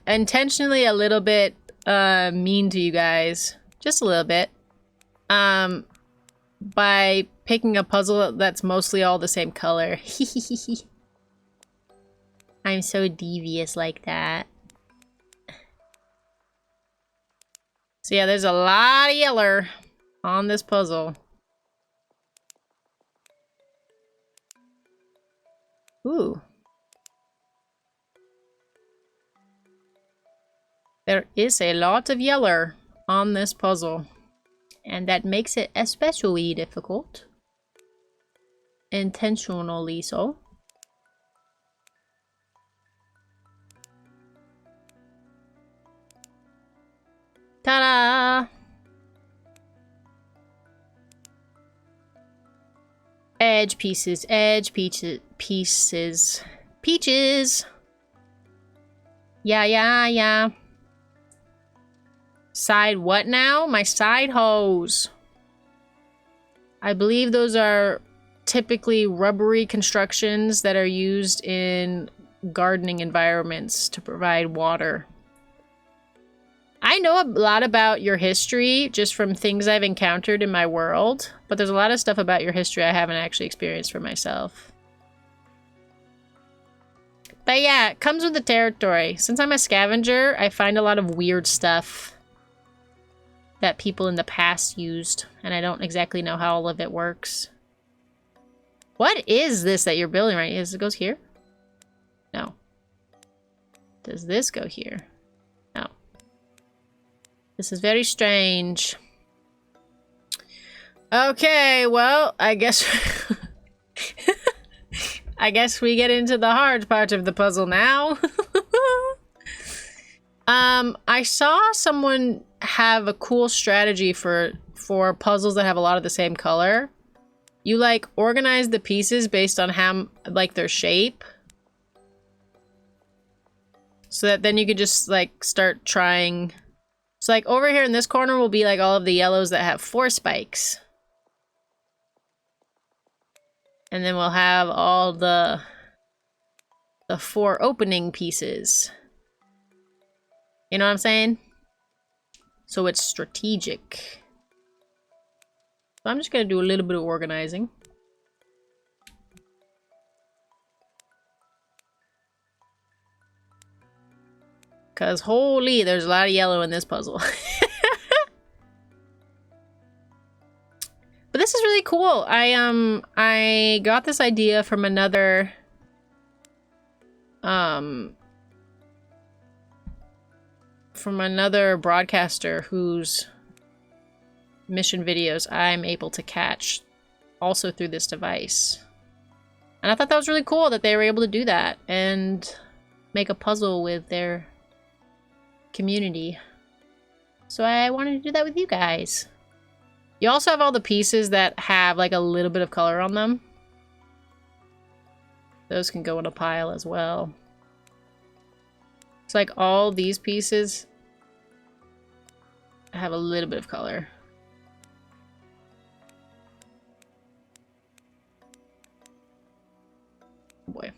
intentionally a little bit mean to you guys. Just a little bit. By picking a puzzle that's mostly all the same color. I'm so devious like that. So yeah, there's a lot of yellow on this puzzle. Ooh. There is a lot of yellow on this puzzle. And that makes it especially difficult. Intentionally so. Ta-da! Edge pieces, pieces. Peaches! Yeah. Side what now? My side hose. I believe those are typically rubbery constructions that are used in gardening environments to provide water. I know a lot about your history just from things I've encountered in my world, but there's a lot of stuff about your history I haven't actually experienced for myself. But yeah, it comes with the territory. Since I'm a scavenger, I find a lot of weird stuff that people in the past used, and I don't exactly know how all of it works. What is this that you're building right? Does it goes here? No. Does this go here? No. This is very strange. Okay, well, I guess I guess we get into the hard part of the puzzle now. I saw someone have a cool strategy for puzzles that have a lot of the same color. You like organize the pieces based on how like their shape. So that then you could just like start trying. So like over here in this corner will be like all of the yellows that have 4 spikes. And then we'll have all the 4 opening pieces. You know what I'm saying? So it's strategic. So I'm just gonna do a little bit of organizing. Cause holy, there's a lot of yellow in this puzzle. But this is really cool. I got this idea from another broadcaster whose mission videos I'm able to catch also through this device. And I thought that was really cool that they were able to do that and make a puzzle with their community. So I wanted to do that with you guys. You also have all the pieces that have like a little bit of color on them. Those can go in a pile as well. It's like all these pieces have a little bit of color. Oh boy.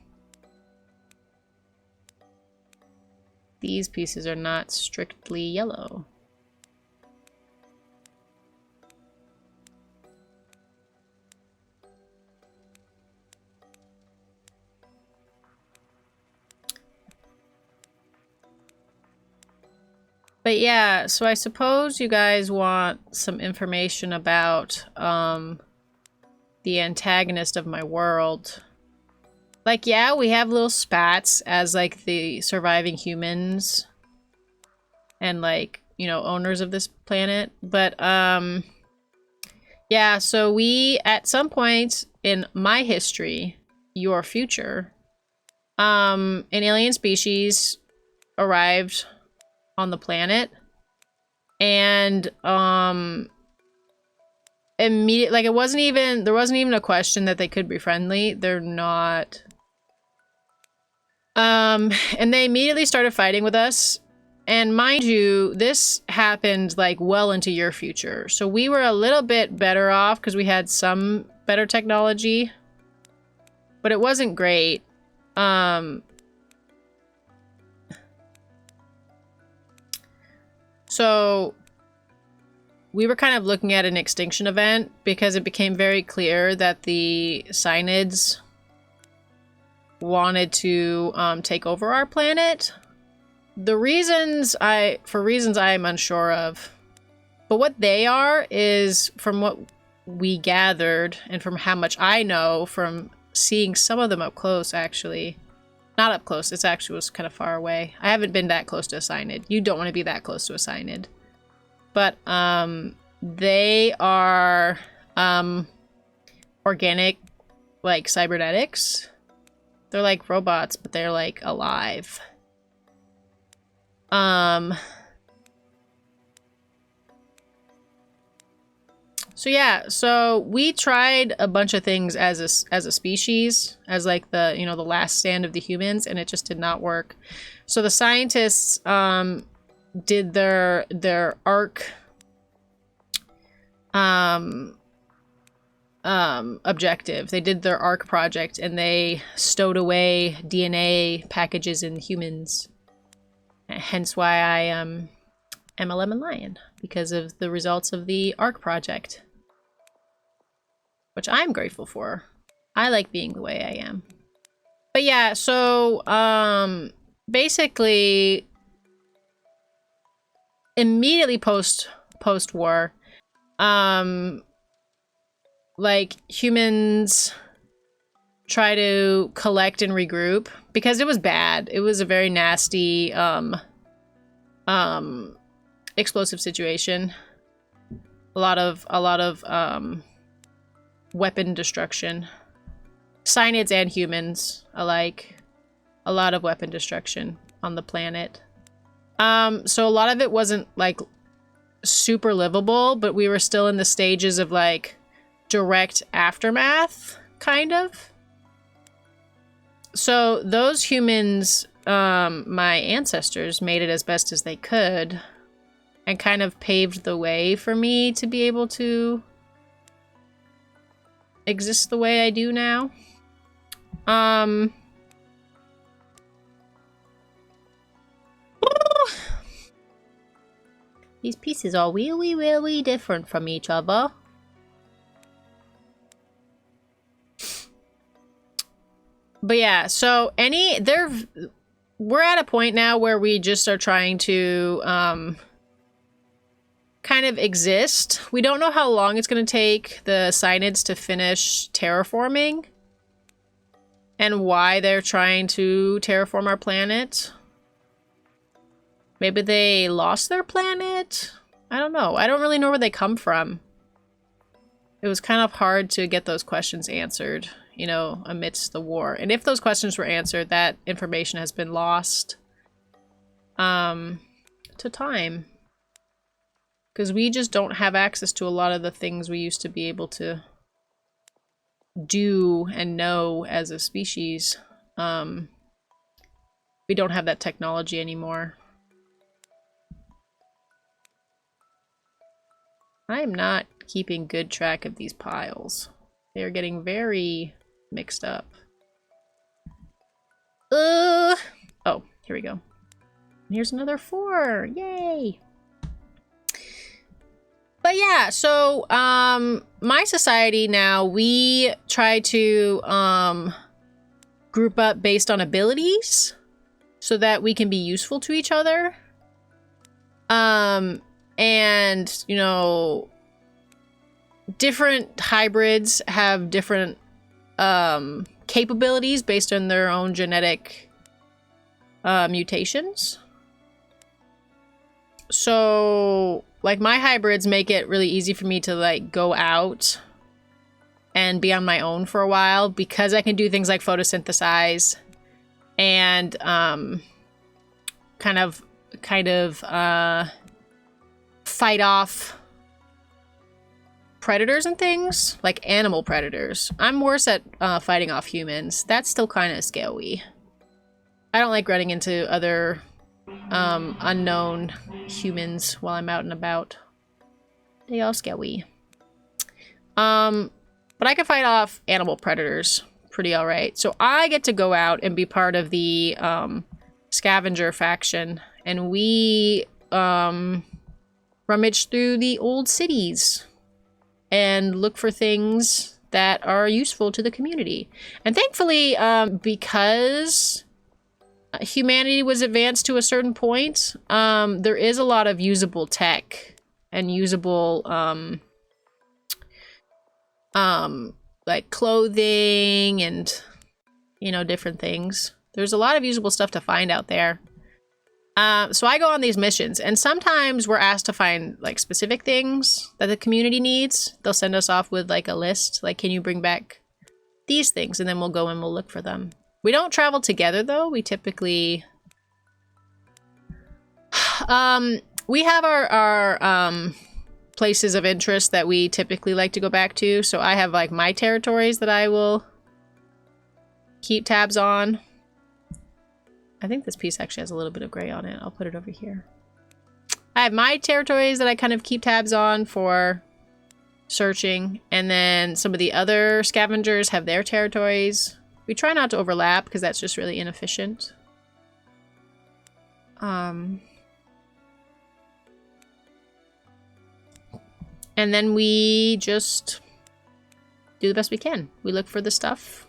These pieces are not strictly yellow. But yeah, so I suppose you guys want some information about the antagonist of my world. Like, yeah, we have little spats as like the surviving humans and like, you know, owners of this planet. But yeah, so we at some point in my history, your future, an alien species arrived on the planet, and immediate, like, there wasn't even a question that they could be friendly. They're not. And they immediately started fighting with us. And mind you, this happened like well into your future. So we were a little bit better off because we had some better technology, but it wasn't great. So we were kind of looking at an extinction event because it became very clear that the cyanids wanted to take over our planet. For reasons I'm unsure of. But what they are is, from what we gathered and from how much I know from seeing some of them up close, actually. Not up close, it actually was kind of far away. I haven't been that close to a cyanid. You don't want to be that close to a cyanid. But they are organic, like cybernetics. They're like robots, but they're like alive. So yeah, so we tried a bunch of things as a species, as like the, you know, the last stand of the humans, and it just did not work. So the scientists did their ARC objective. They did their ARC project, and they stowed away DNA packages in humans. Hence why I am a lemon lion, because of the results of the ARC project, which I'm grateful for. I like being the way I am. But yeah, so basically immediately post-war, like humans try to collect and regroup because it was bad. It was a very nasty explosive situation. A lot of weapon destruction. Cyanids and humans alike. A lot of weapon destruction on the planet. So a lot of it wasn't like super livable, but we were still in the stages of like direct aftermath, kind of. So those humans, my ancestors, made it as best as they could and kind of paved the way for me to be able to exist the way I do now. These pieces are really, really different from each other. But yeah, so we're at a point now where we just are trying to kind of exist. We don't know how long it's going to take the cyanids to finish terraforming and why they're trying to terraform our planet. Maybe they lost their planet? I don't know. I don't really know where they come from. It was kind of hard to get those questions answered, you know, amidst the war. And if those questions were answered, that information has been lost to time. Because we just don't have access to a lot of the things we used to be able to do and know as a species. We don't have that technology anymore. I am not keeping good track of these piles. They are getting very mixed up. Oh, here we go. Here's another 4. Yay! But yeah, so my society now, we try to group up based on abilities so that we can be useful to each other. And, you know, different hybrids have different capabilities based on their own genetic mutations. So, like, my hybrids make it really easy for me to, like, go out and be on my own for a while because I can do things like photosynthesize and kind of fight off predators and things, like animal predators. I'm worse at fighting off humans. That's still kind of scary. I don't like running into other unknown humans while I'm out and about. They all scary. But I can fight off animal predators pretty alright. So I get to go out and be part of the scavenger faction, and we rummage through the old cities and look for things that are useful to the community. And thankfully, because humanity was advanced to a certain point, there is a lot of usable tech and usable like clothing and, you know, different things. There's a lot of usable stuff to find out there. So I go on these missions, and sometimes we're asked to find like specific things that the community needs. They'll send us off with like a list, like, can you bring back these things? And then we'll go and we'll look for them. We don't travel together though. We typically, we have our places of interest that we typically like to go back to. So I have like my territories that I will keep tabs on. I think this piece actually has a little bit of gray on it. I'll put it over here. I have my territories that I kind of keep tabs on for searching. And then some of the other scavengers have their territories. We try not to overlap because that's just really inefficient. And then we just do the best we can. We look for the stuff.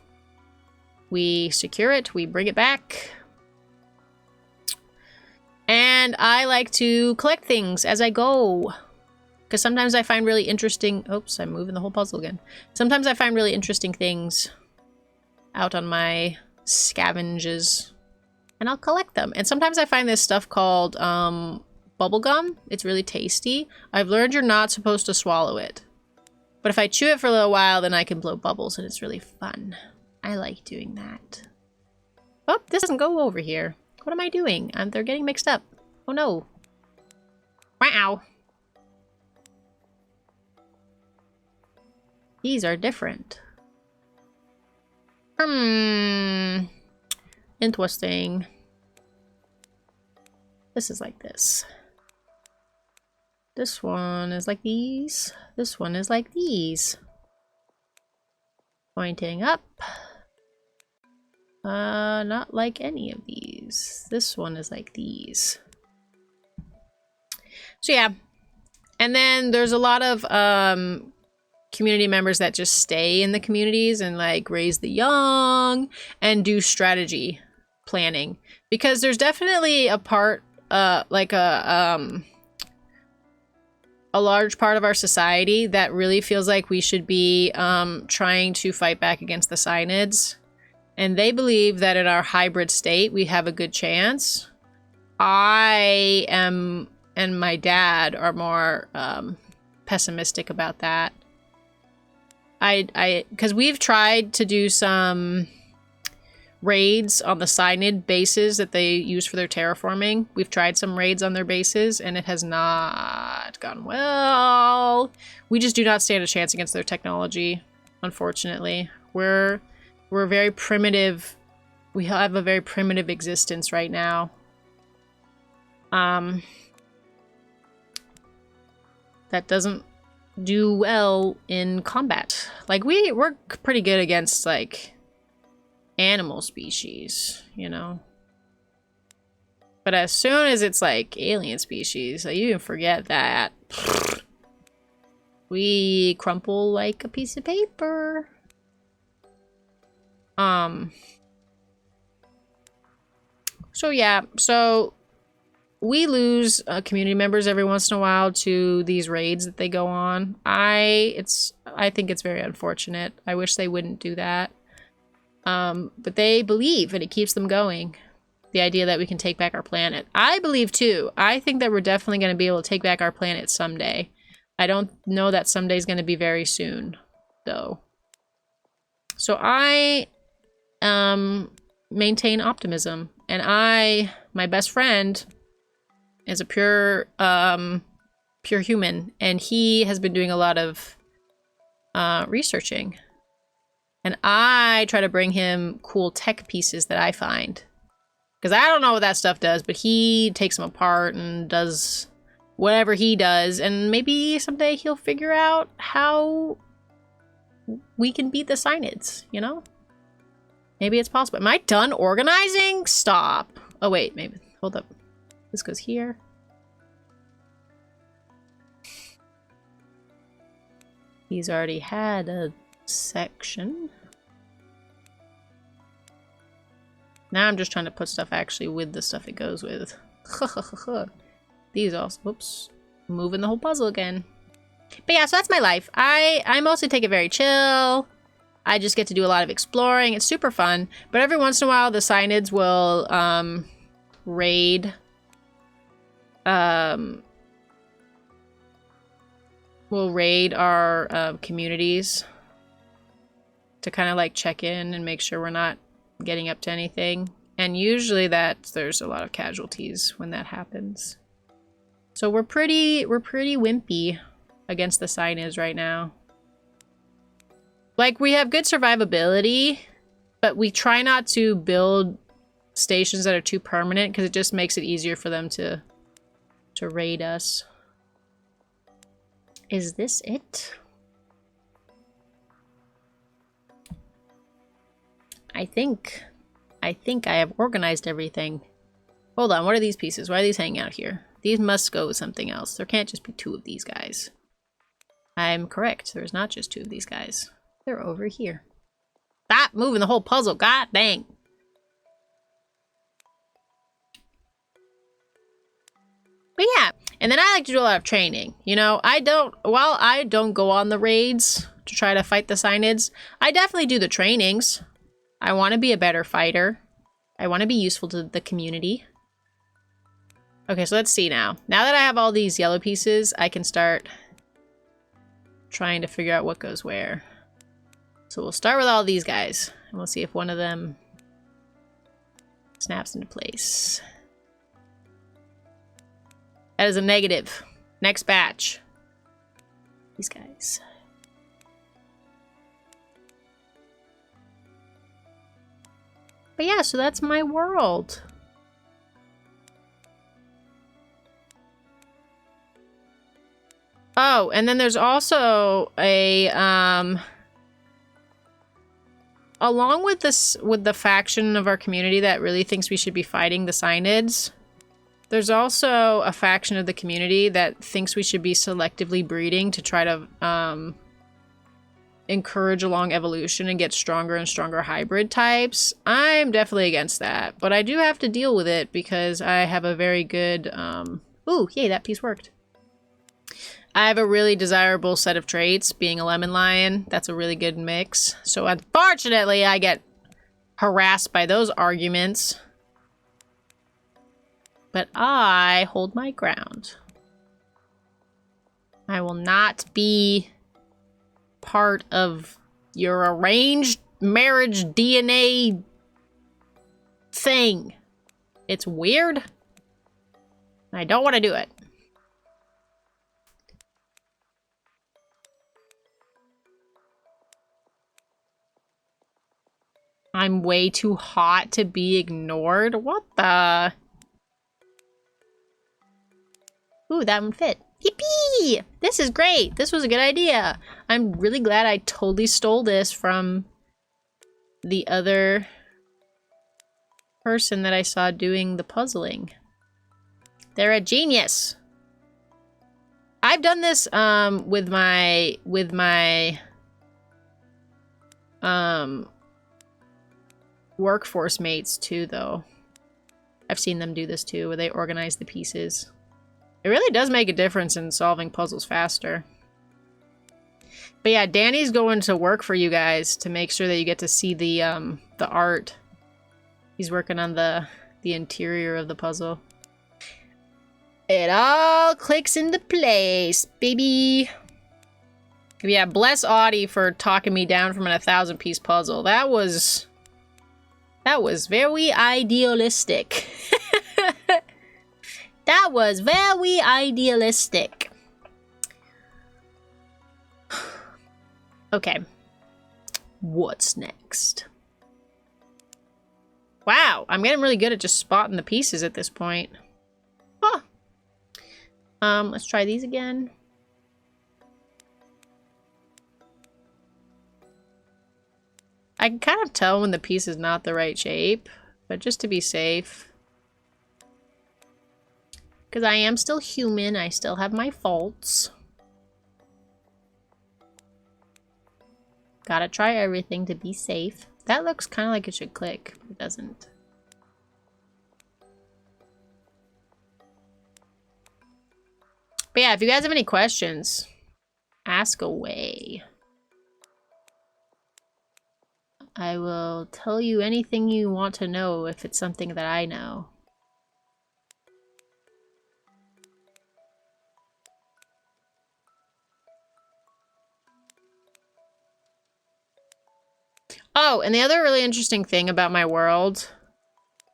We secure it. We bring it back. And I like to collect things as I go. Because sometimes I find really interesting... Oops, I'm moving the whole puzzle again. Sometimes I find really interesting things out on my scavenges. And I'll collect them. And sometimes I find this stuff called bubblegum. It's really tasty. I've learned you're not supposed to swallow it. But if I chew it for a little while, then I can blow bubbles, and it's really fun. I like doing that. Oh, this doesn't go over here. What am I doing? They're getting mixed up. Oh no. Wow. These are different. Interesting. This is like this. This one is like these. This one is like these. Pointing up. Not like any of these. This one is like these. So yeah. And then there's a lot of community members that just stay in the communities and like raise the young and do strategy planning. Because there's definitely a part, like a large part of our society that really feels like we should be trying to fight back against the cyanids. And they believe that in our hybrid state, we have a good chance. I am, and my dad are more pessimistic about that. Because we've tried to do some raids on the cyanid bases that they use for their terraforming. We've tried some raids on their bases, and it has not gone well. We just do not stand a chance against their technology, unfortunately. We're very primitive. We have a very primitive existence right now. That doesn't do well in combat. Like, we're pretty good against, like, animal species, you know? But as soon as it's, like, alien species, like, you can forget that. We crumple like a piece of paper. So yeah, so we lose community members every once in a while to these raids that they go on. I think it's very unfortunate. I wish they wouldn't do that. But they believe, and it keeps them going. The idea that we can take back our planet. I believe too. I think that we're definitely going to be able to take back our planet someday. I don't know that someday is going to be very soon, though. So I maintain optimism, and my best friend is a pure human, and he has been doing a lot of researching, and I try to bring him cool tech pieces that I find, because I don't know what that stuff does, but he takes them apart and does whatever he does, and maybe someday he'll figure out how we can beat the Synids, you know? Maybe it's possible. Am I done organizing? Stop. Oh wait, maybe, hold up. This goes here. He's already had a section. Now I'm just trying to put stuff actually with the stuff it goes with. These also, whoops, moving the whole puzzle again. But yeah, so that's my life. I mostly take it very chill. I just get to do a lot of exploring. It's super fun. But every once in a while, the Synids will raid. Will raid our communities to kind of like check in and make sure we're not getting up to anything. And usually there's a lot of casualties when that happens. So we're pretty wimpy against the Synids right now. Like, we have good survivability, but we try not to build stations that are too permanent because it just makes it easier for them to raid us. Is this it? I think I have organized everything. Hold on, what are these pieces? Why are these hanging out here? These must go with something else. There can't just be two of these guys. I'm correct. There's not just two of these guys. They're over here. Stop moving the whole puzzle. God dang. But yeah, and then I like to do a lot of training. You know, while I don't go on the raids to try to fight the Synids, I definitely do the trainings. I want to be a better fighter. I want to be useful to the community. Okay, so let's see now. Now that I have all these yellow pieces, I can start trying to figure out what goes where. So we'll start with all these guys, and we'll see if one of them snaps into place. That is a negative. Next batch. These guys. But yeah, so that's my world. Oh, and then there's also a, along with this, with the faction of our community that really thinks we should be fighting the Synids, there's also a faction of the community that thinks we should be selectively breeding to try to, encourage along evolution and get stronger and stronger hybrid types. I'm definitely against that, but I do have to deal with it because I have a very good, ooh, yay, that piece worked. I have a really desirable set of traits, being a lemon lion. That's a really good mix. So unfortunately, I get harassed by those arguments. But I hold my ground. I will not be part of your arranged marriage DNA thing. It's weird. I don't want to do it. I'm way too hot to be ignored. What the? Ooh, that one fit. Yippee! This is great. This was a good idea. I'm really glad I totally stole this from the other person that I saw doing the puzzling. They're a genius. I've done this with my workforce mates too, though. I've seen them do this too, where they organize the pieces. It really does make a difference in solving puzzles faster. But yeah, Danny's going to work for you guys to make sure that you get to see the art. He's working on the interior of the puzzle. It all clicks into place, baby. Yeah, bless Audie for talking me down from an 1,000-piece puzzle. That was very idealistic. That was very idealistic. Okay. What's next? Wow, I'm getting really good at just spotting the pieces at this point. Huh. Let's try these again. I can kind of tell when the piece is not the right shape, but just to be safe. Because I am still human, I still have my faults. Gotta try everything to be safe. That looks kind of like it should click, but it doesn't. But yeah, if you guys have any questions, ask away. I will tell you anything you want to know if it's something that I know. Oh, and the other really interesting thing about my world,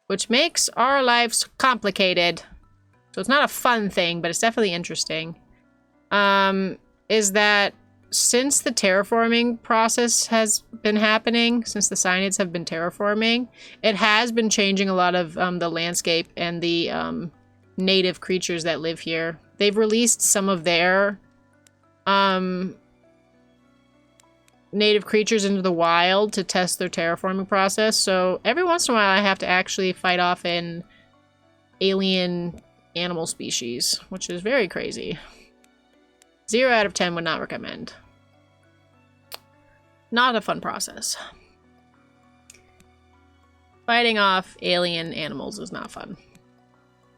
which makes our lives complicated, so it's not a fun thing, but it's definitely interesting, is that since the terraforming process has been happening, since the cyanids have been terraforming, it has been changing a lot of the landscape and the native creatures that live here. They've released some of their native creatures into the wild to test their terraforming process, so every once in a while I have to actually fight off an alien animal species, which is very crazy. 0 out of 10 would not recommend. Not a fun process. Fighting off alien animals is not fun.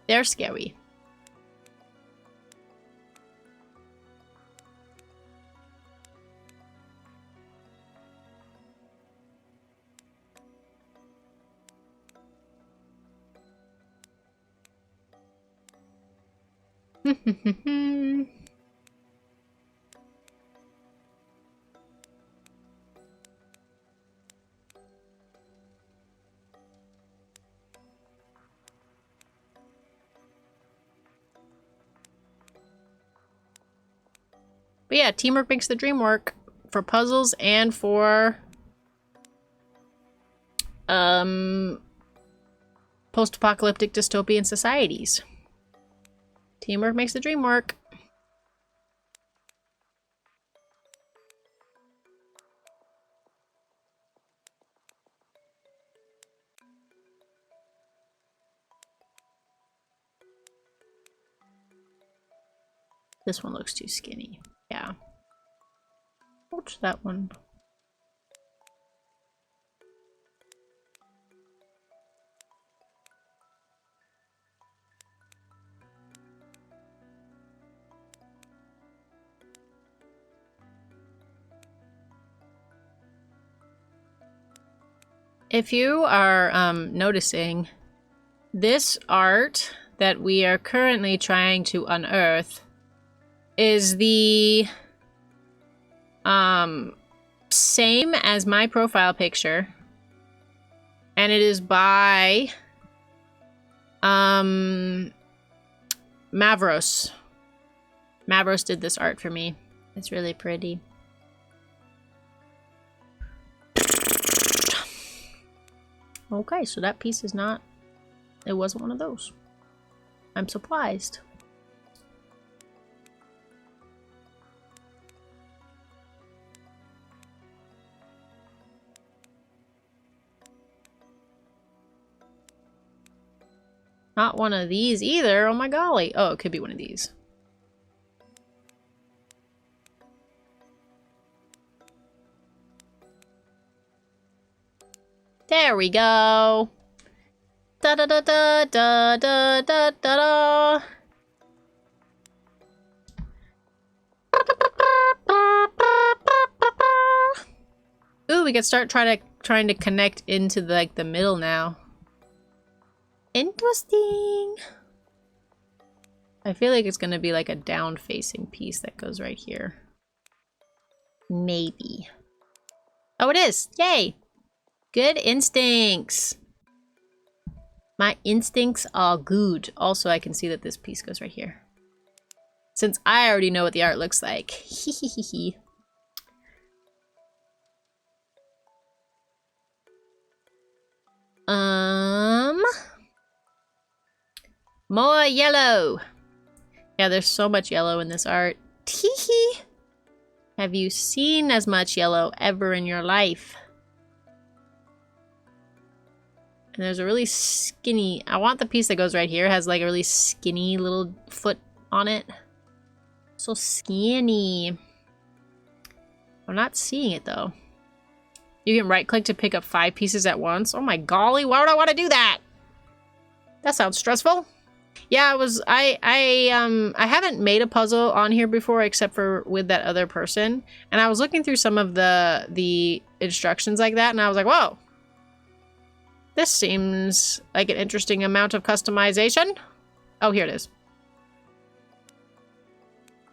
They're scary. But yeah, teamwork makes the dream work for puzzles and for post-apocalyptic dystopian societies. Teamwork makes the dream work. This one looks too skinny. Yeah. Watch that one. If you are noticing, this art that we are currently trying to unearth is the same as my profile picture, and it is by Mavros. Mavros did this art for me. It's really pretty. Okay, so that piece is not... It wasn't one of those. I'm surprised. Not one of these either. Oh my golly. Oh, it could be one of these. There we go. Da da da da da da da da. Ooh, we can start trying to connect into like the middle now. Interesting. I feel like it's gonna be like a down-facing piece that goes right here. Maybe. Oh, it is! Yay! Good instincts! My instincts are good. Also, I can see that this piece goes right here. Since I already know what the art looks like. Hehehehe. More yellow! Yeah, there's so much yellow in this art. Teehee! Have you seen as much yellow ever in your life? And there's a really skinny... I want the piece that goes right here. It has like a really skinny little foot on it. So skinny. I'm not seeing it though. You can right click to pick up 5 pieces at once. Oh my golly, why would I want to do that? That sounds stressful. Yeah, I haven't made a puzzle on here before except for with that other person. And I was looking through some of the instructions like that and I was like, whoa. This seems like an interesting amount of customization. Oh, here it is.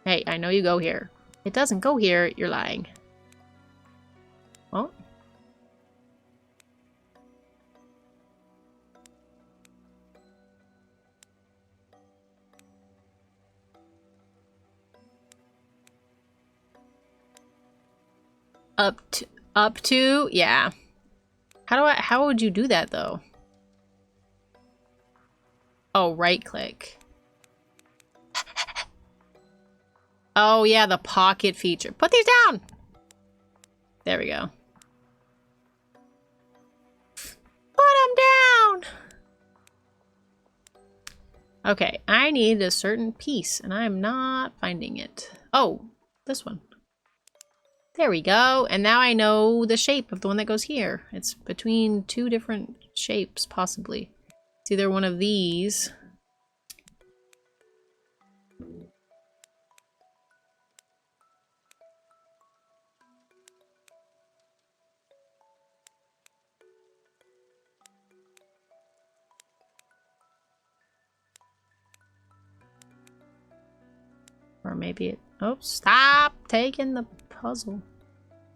Hey, I know you go here. It doesn't go here, you're lying. Well. Up to, yeah. How would you do that though? Oh, right click. Oh yeah, the pocket feature. Put these down! There we go. Put them down! Okay, I need a certain piece and I'm not finding it. Oh, this one. There we go. And now I know the shape of the one that goes here. It's between 2 different shapes, possibly. It's either one of these. Or maybe it... Oh, stop taking the puzzle.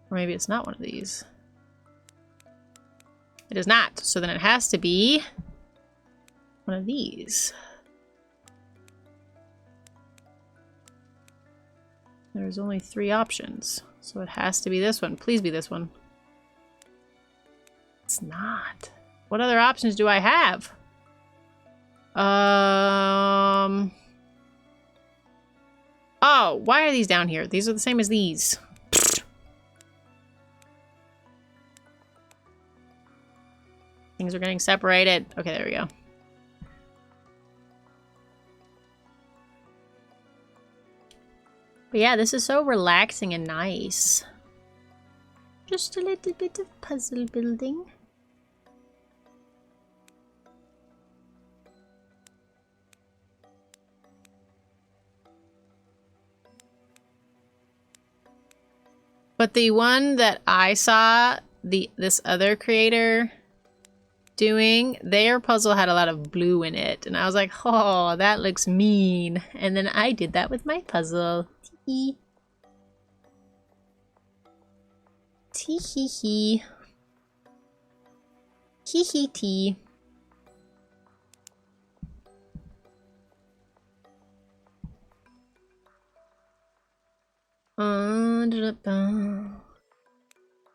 Or maybe it's not one of these. It is not. So then it has to be one of these. There's only 3 options. So it has to be this one. Please be this one. It's not. What other options do I have? Oh, why are these down here? These are the same as these. Things are getting separated. Okay, there we go. But yeah, this is so relaxing and nice. Just a little bit of puzzle building. But the one that I saw, this other creator doing, their puzzle had a lot of blue in it. And I was like, oh, that looks mean. And then I did that with my puzzle. Tee hee. Tee hee hee. Hee hee tee.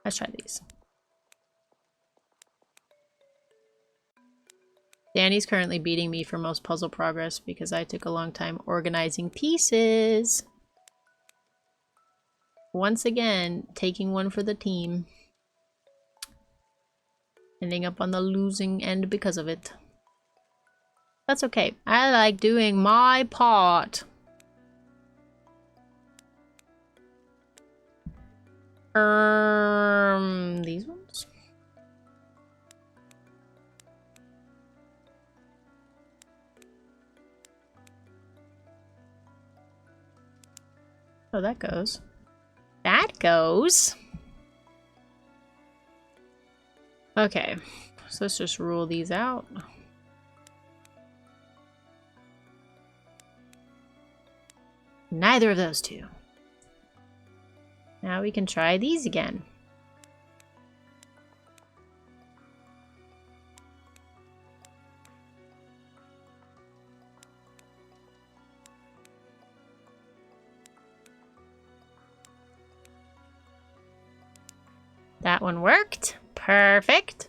Let's try these. Danny's currently beating me for most puzzle progress because I took a long time organizing pieces. Once again, taking one for the team. Ending up on the losing end because of it. That's okay. I like doing my part. These ones? Oh, that goes. That goes. Okay, so let's just rule these out. Neither of those two. Now we can try these again. That one worked. Perfect.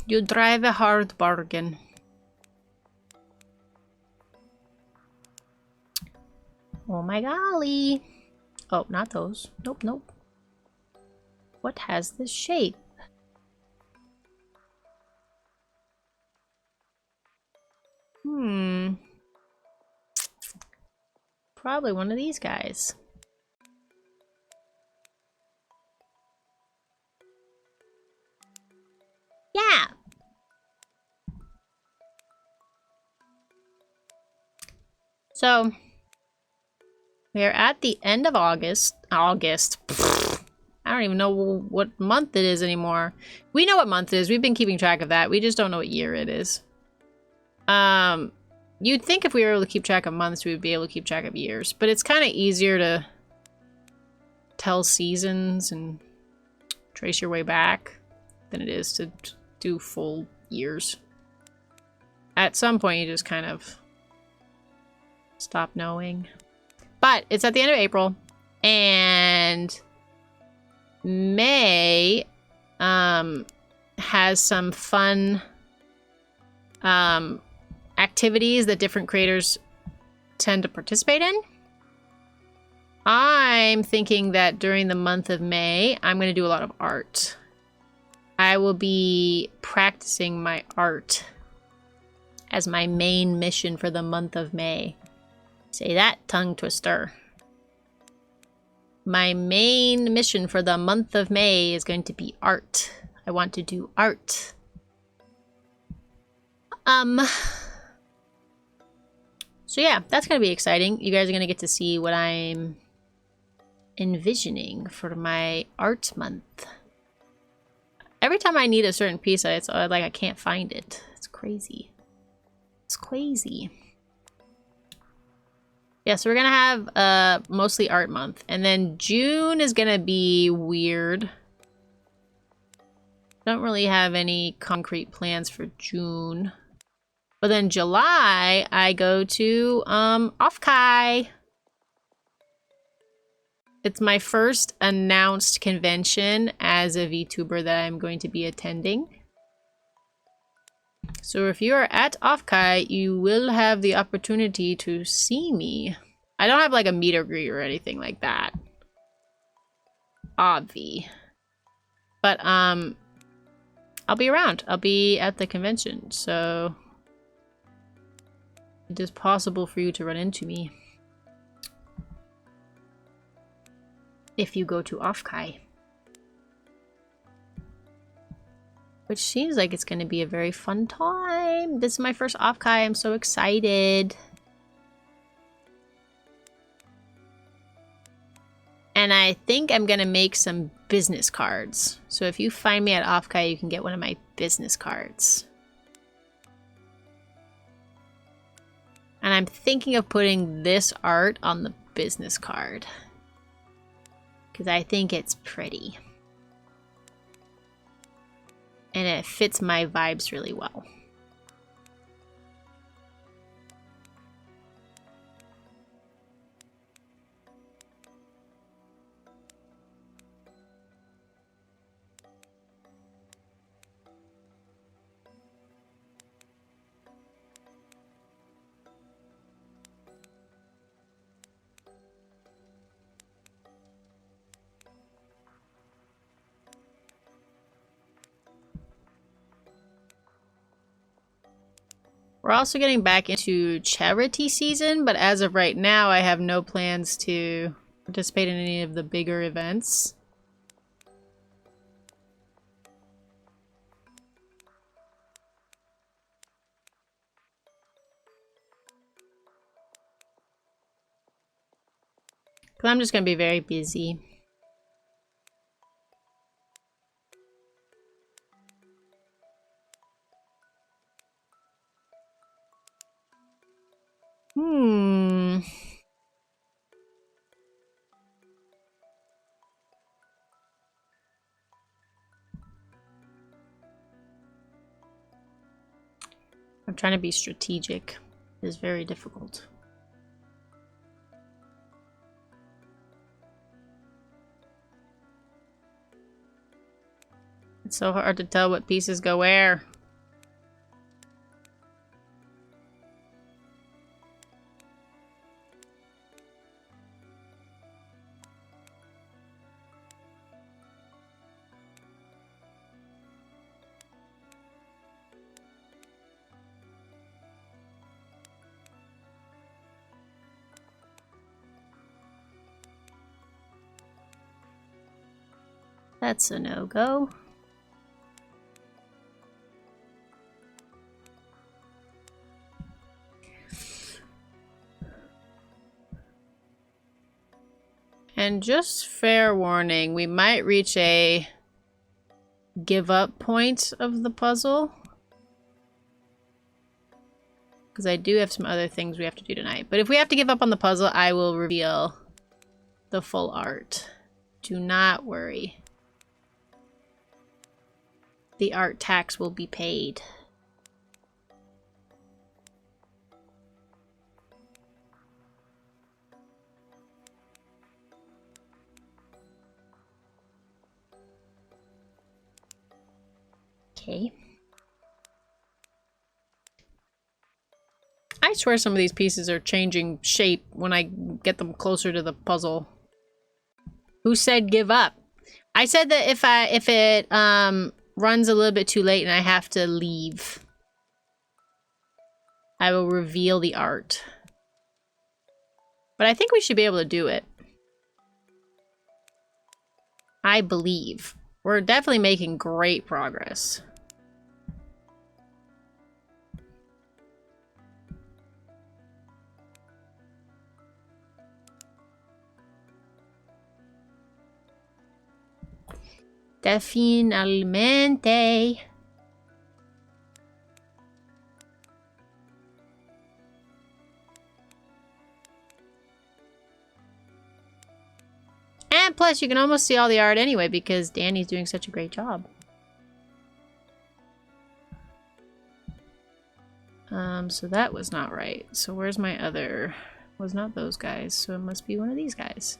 You drive a hard bargain. Oh my golly. Oh, not those. Nope, nope. What has this shape? Probably one of these guys. Yeah. So, we're at the end of August. Pfft, I don't even know what month it is anymore. We know what month it is. We've been keeping track of that. We just don't know what year it is. You'd think if we were able to keep track of months, we would be able to keep track of years. But it's kind of easier to tell seasons and trace your way back than it is to do full years. At some point, you just kind of stop knowing. But it's at the end of April, and May has some fun activities that different creators tend to participate in. I'm thinking that during the month of May, I'm going to do a lot of art. I will be practicing my art as my main mission for the month of May. Say that, tongue twister. My main mission for the month of May is going to be art. I want to do art. So yeah, that's going to be exciting. You guys are going to get to see what I'm envisioning for my art month. Every time I need a certain piece, it's like I can't find it. It's crazy. It's crazy. Yeah, so we're going to have mostly art month. And then June is going to be weird. Don't really have any concrete plans for June. But then July, I go to Offkai. It's my first announced convention as a VTuber that I'm going to be attending. So if you are at Offkai, you will have the opportunity to see me. I don't have like a meet or greet or anything like that. Obvi. But I'll be around. I'll be at the convention, so it is possible for you to run into me if you go to Offkai. Which seems like it's going to be a very fun time. This is my first Offkai. I'm so excited. And I think I'm going to make some business cards. So if you find me at Offkai, you can get one of my business cards. And I'm thinking of putting this art on the business card, because I think it's pretty. And it fits my vibes really well. We're also getting back into charity season, but as of right now, I have no plans to participate in any of the bigger events. Because I'm just going to be very busy. I'm trying to be strategic. It is very difficult. It's so hard to tell what pieces go where. That's a no-go. And just fair warning, we might reach a give up point of the puzzle. Because I do have some other things we have to do tonight. But if we have to give up on the puzzle, I will reveal the full art. Do not worry. The art tax will be paid. Okay. I swear some of these pieces are changing shape when I get them closer to the puzzle. Who said give up? I said that if it runs a little bit too late and I have to leave, I will reveal the art. But I think we should be able to do it. I believe. We're definitely making great progress. Definitivamente. And plus, you can almost see all the art anyway because Danny's doing such a great job. So that was not right. So where's my other? Was not those guys, so it must be one of these guys.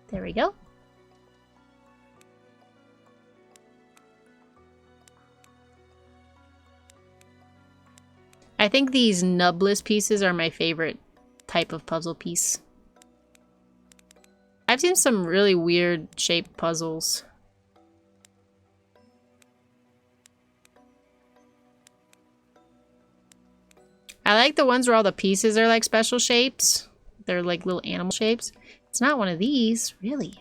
There we go. I think these nubless pieces are my favorite type of puzzle piece. I've seen some really weird shaped puzzles. I like the ones where all the pieces are like special shapes. They're like little animal shapes. It's not one of these, really.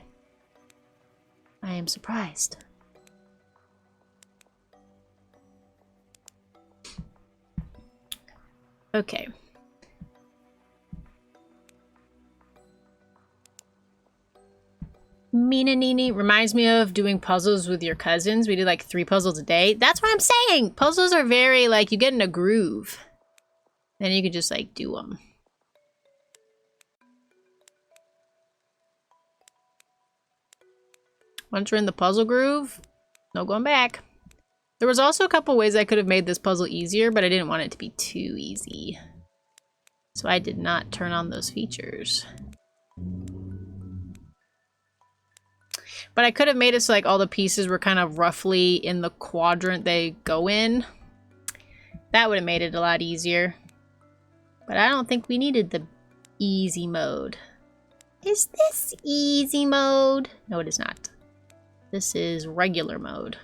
I am surprised. Okay. Mina Nini reminds me of doing puzzles with your cousins. We did like 3 puzzles a day. That's what I'm saying! Puzzles are very, like, you get in a groove. Then you can just, like, do them. Once you're in the puzzle groove, no going back. There was also a couple ways I could have made this puzzle easier, but I didn't want it to be too easy. So I did not turn on those features. But I could have made it so like all the pieces were kind of roughly in the quadrant they go in. That would have made it a lot easier. But I don't think we needed the easy mode. Is this easy mode? No, it is not. This is regular mode.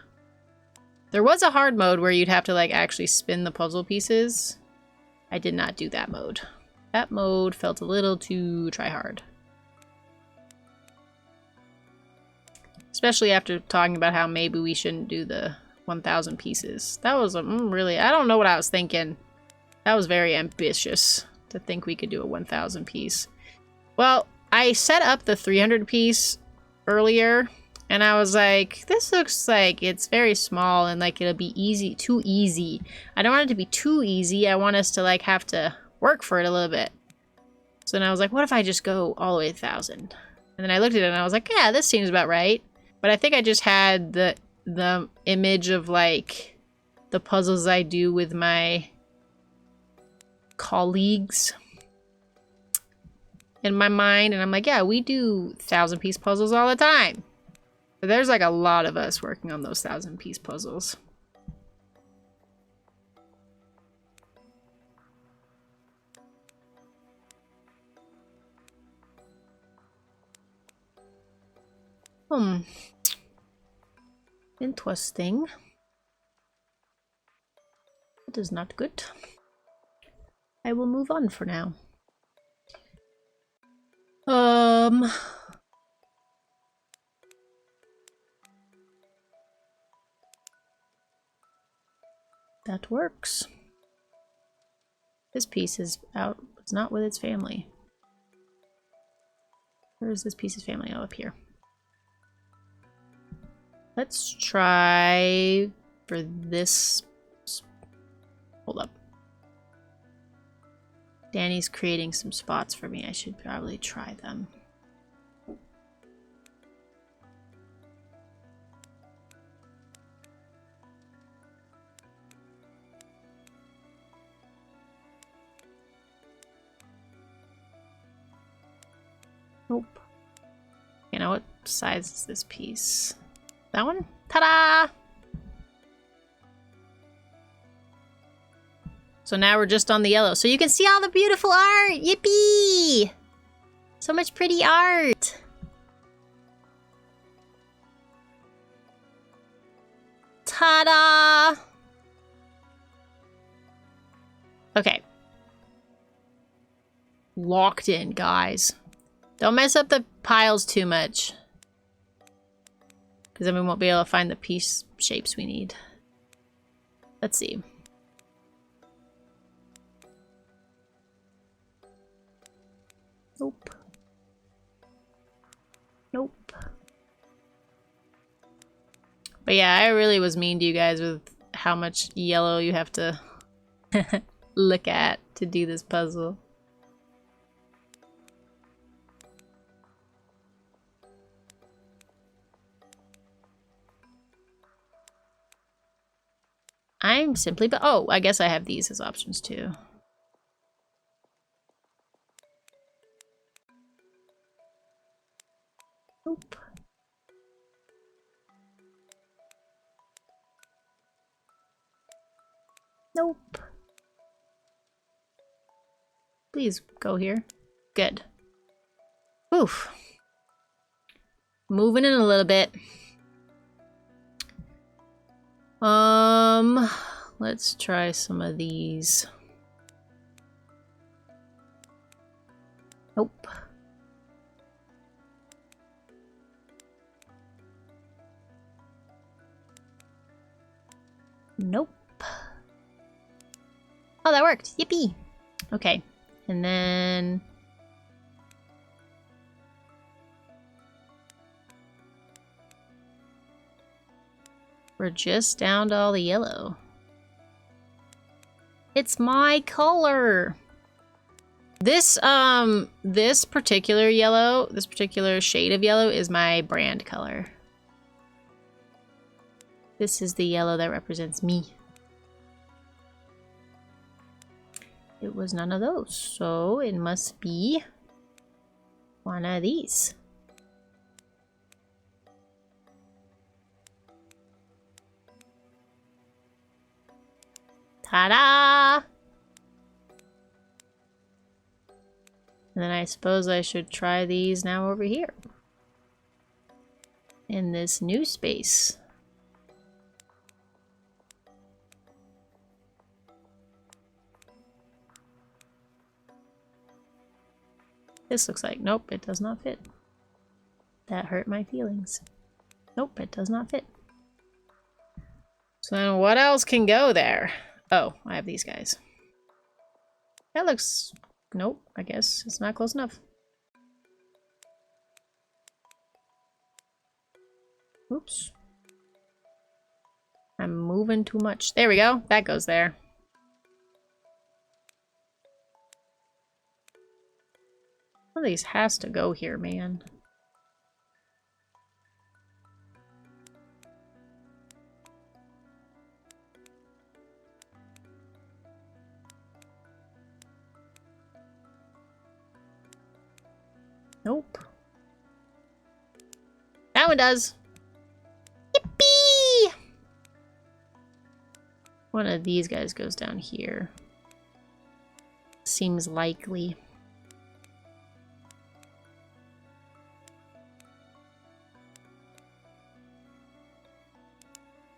There was a hard mode where you'd have to like actually spin the puzzle pieces. I did not do that mode. That mode felt a little too try hard. Especially after talking about how maybe we shouldn't do the 1,000 pieces. That was really, I don't know what I was thinking. That was very ambitious to think we could do a 1,000 piece. Well, I set up the 300 piece earlier, and I was like, this looks like it's very small and like it'll be easy, too easy. I don't want it to be too easy. I want us to like have to work for it a little bit. So then I was like, what if I just go all the way to 1,000? And then I looked at it and I was like, yeah, this seems about right. But I think I just had the image of like the puzzles I do with my colleagues in my mind, and I'm like, yeah, we do 1,000-piece puzzles all the time. But there's like a lot of us working on those 1,000-piece puzzles. Interesting. That is not good. I will move on for now. That works. This piece is out. It's not with its family. Where is this piece's family? Oh, up here. Let's try for this. Hold up. Danny's creating some spots for me. I should probably try them. Nope. You know what size is this piece? That one? Ta-da! So now we're just on the yellow. So you can see all the beautiful art! Yippee! So much pretty art! Ta-da! Okay. Locked in, guys. Don't mess up the piles too much. Because then we won't be able to find the piece shapes we need. Let's see. Nope. Nope. But yeah, I really was mean to you guys with how much yellow you have to look at to do this puzzle. I'm simply, but oh, I guess I have these as options too. Nope. Nope. Please go here. Good. Oof. Moving in a little bit. Let's try some of these. Nope. Nope. Oh, that worked. Yippee. Okay. And then we're just down to all the yellow. It's my color. This particular yellow, this particular shade of yellow is my brand color. This is the yellow that represents me. It was none of those, so it must be one of these. Ta-da! And then I suppose I should try these now over here. In this new space. this looks like. Nope, it does not fit. That hurt my feelings. Nope, it does not fit. So then what else can go there? Oh, I have these guys. That looks... Nope, I guess it's not close enough. Oops. I'm moving too much. There we go. That goes there. One of these has to go here, man. Nope. That one does. Yippee! One of these guys goes down here. Seems likely.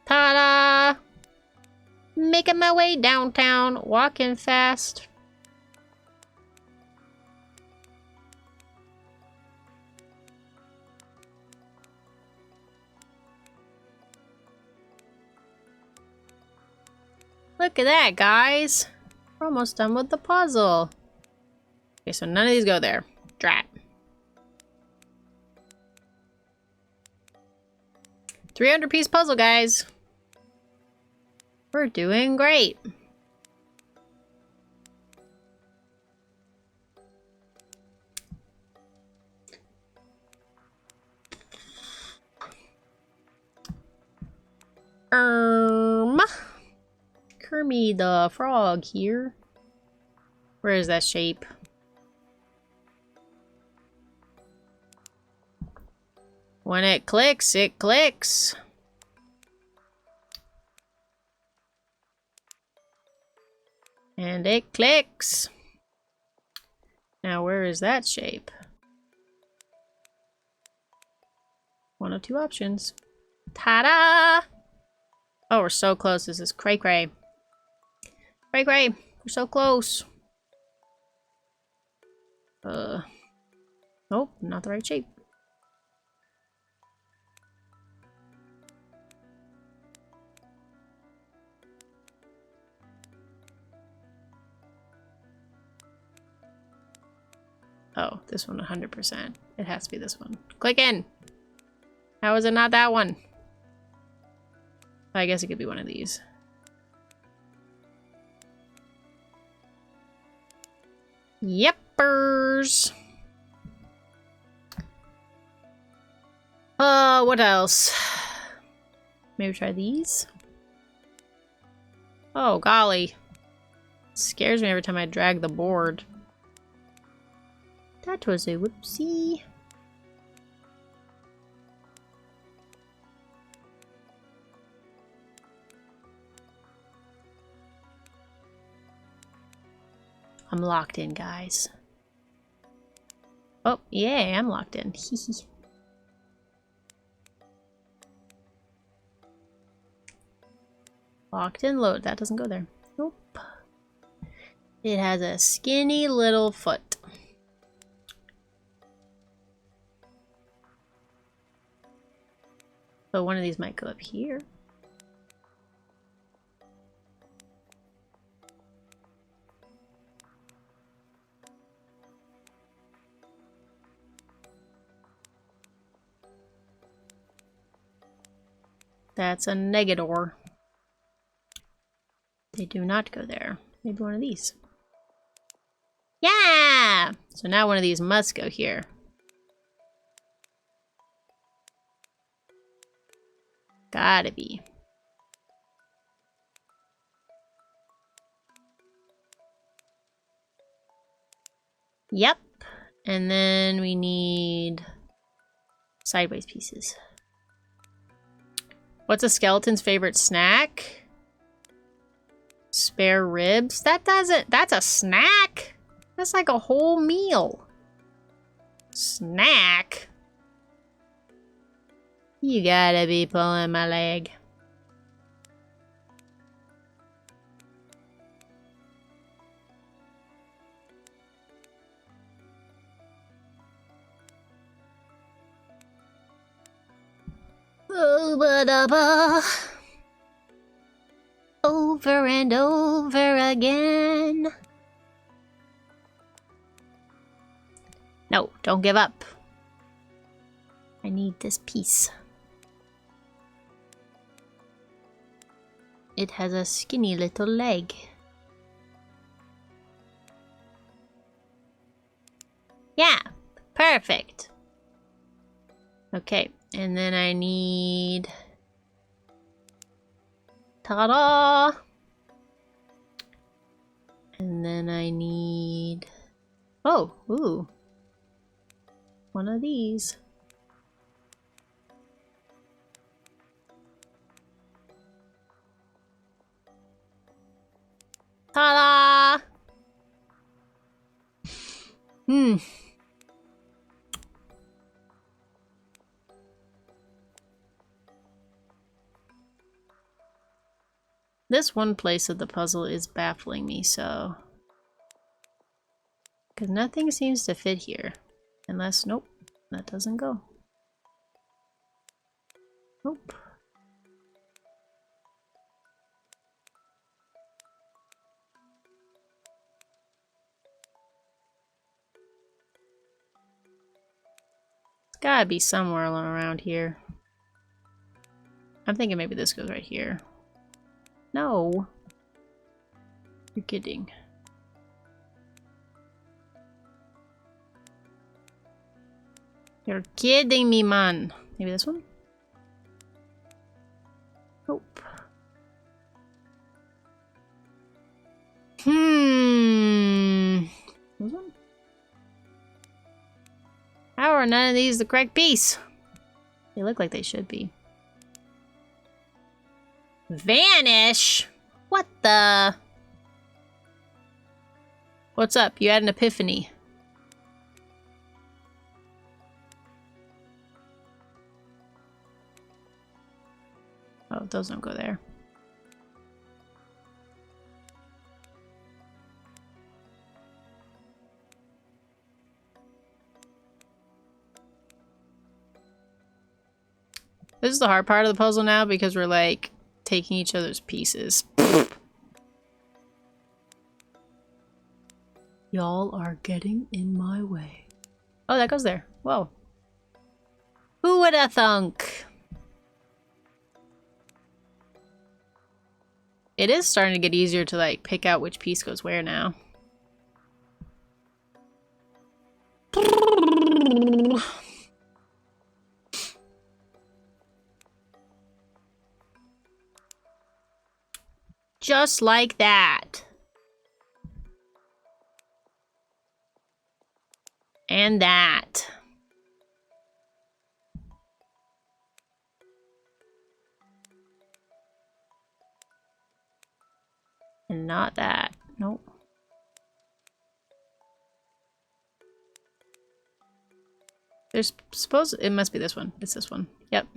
Ta-da! Making my way downtown, walking fast. Look at that, guys. We're almost done with the puzzle. Okay, so none of these go there. Drat. 300-piece puzzle, guys. We're doing great. Kermie the Frog here. Where is that shape? When it clicks, it clicks. And it clicks. Now where is that shape? One of two options. Ta-da! Oh, we're so close. This is cray-cray. Cray-cray. We're so close. Nope, not the right shape. Oh, this one 100%. It has to be this one. Click in! How is it not that one? I guess it could be one of these. Yeppers! What else? Maybe try these? Oh, golly. It scares me every time I drag the board. That was a whoopsie. I'm locked in, guys. Oh, yeah, I'm locked in. Locked in, load. That doesn't go there. Nope. It has a skinny little foot. So one of these might go up here. That's a negator. They do not go there. Maybe one of these. Yeah! So now one of these must go here. Gotta be. Yep. And then we need sideways pieces. What's a skeleton's favorite snack? Spare ribs? That's a snack? That's like a whole meal. Snack? You gotta be pulling my leg. Over and over again. No, don't give up. I need this piece. It has a skinny little leg. Yeah, perfect. Okay, and then I need... Ta-da! And then I need... Oh, ooh. One of these. Ta-da! This one place of the puzzle is baffling me, so... Because nothing seems to fit here. Unless, nope, that doesn't go. Nope. It's gotta be somewhere around here. I'm thinking maybe this goes right here. No. You're kidding. You're kidding me, man. Maybe this one? Nope. This one? How are none of these the correct piece? They look like they should be. Vanish? What the? What's up? You had an epiphany. Oh, those don't go there. This is the hard part of the puzzle now because we're like taking each other's pieces. Y'all are getting in my way. Oh, that goes there. Whoa. Who would have thunk? It is starting to get easier to like pick out which piece goes where now. Just like that. And that. And not that. Nope. There's it must be this one. It's this one. Yep.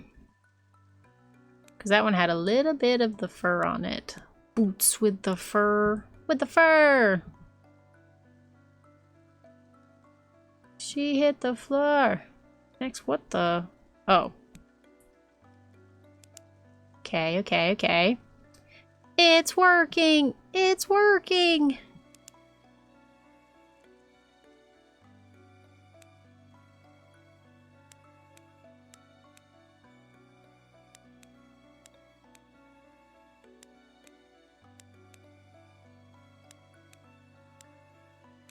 Because that one had a little bit of the fur on it. Boots with the fur. With the fur! She hit the floor. Next, what the? Oh. Okay, okay, okay. It's working! It's working!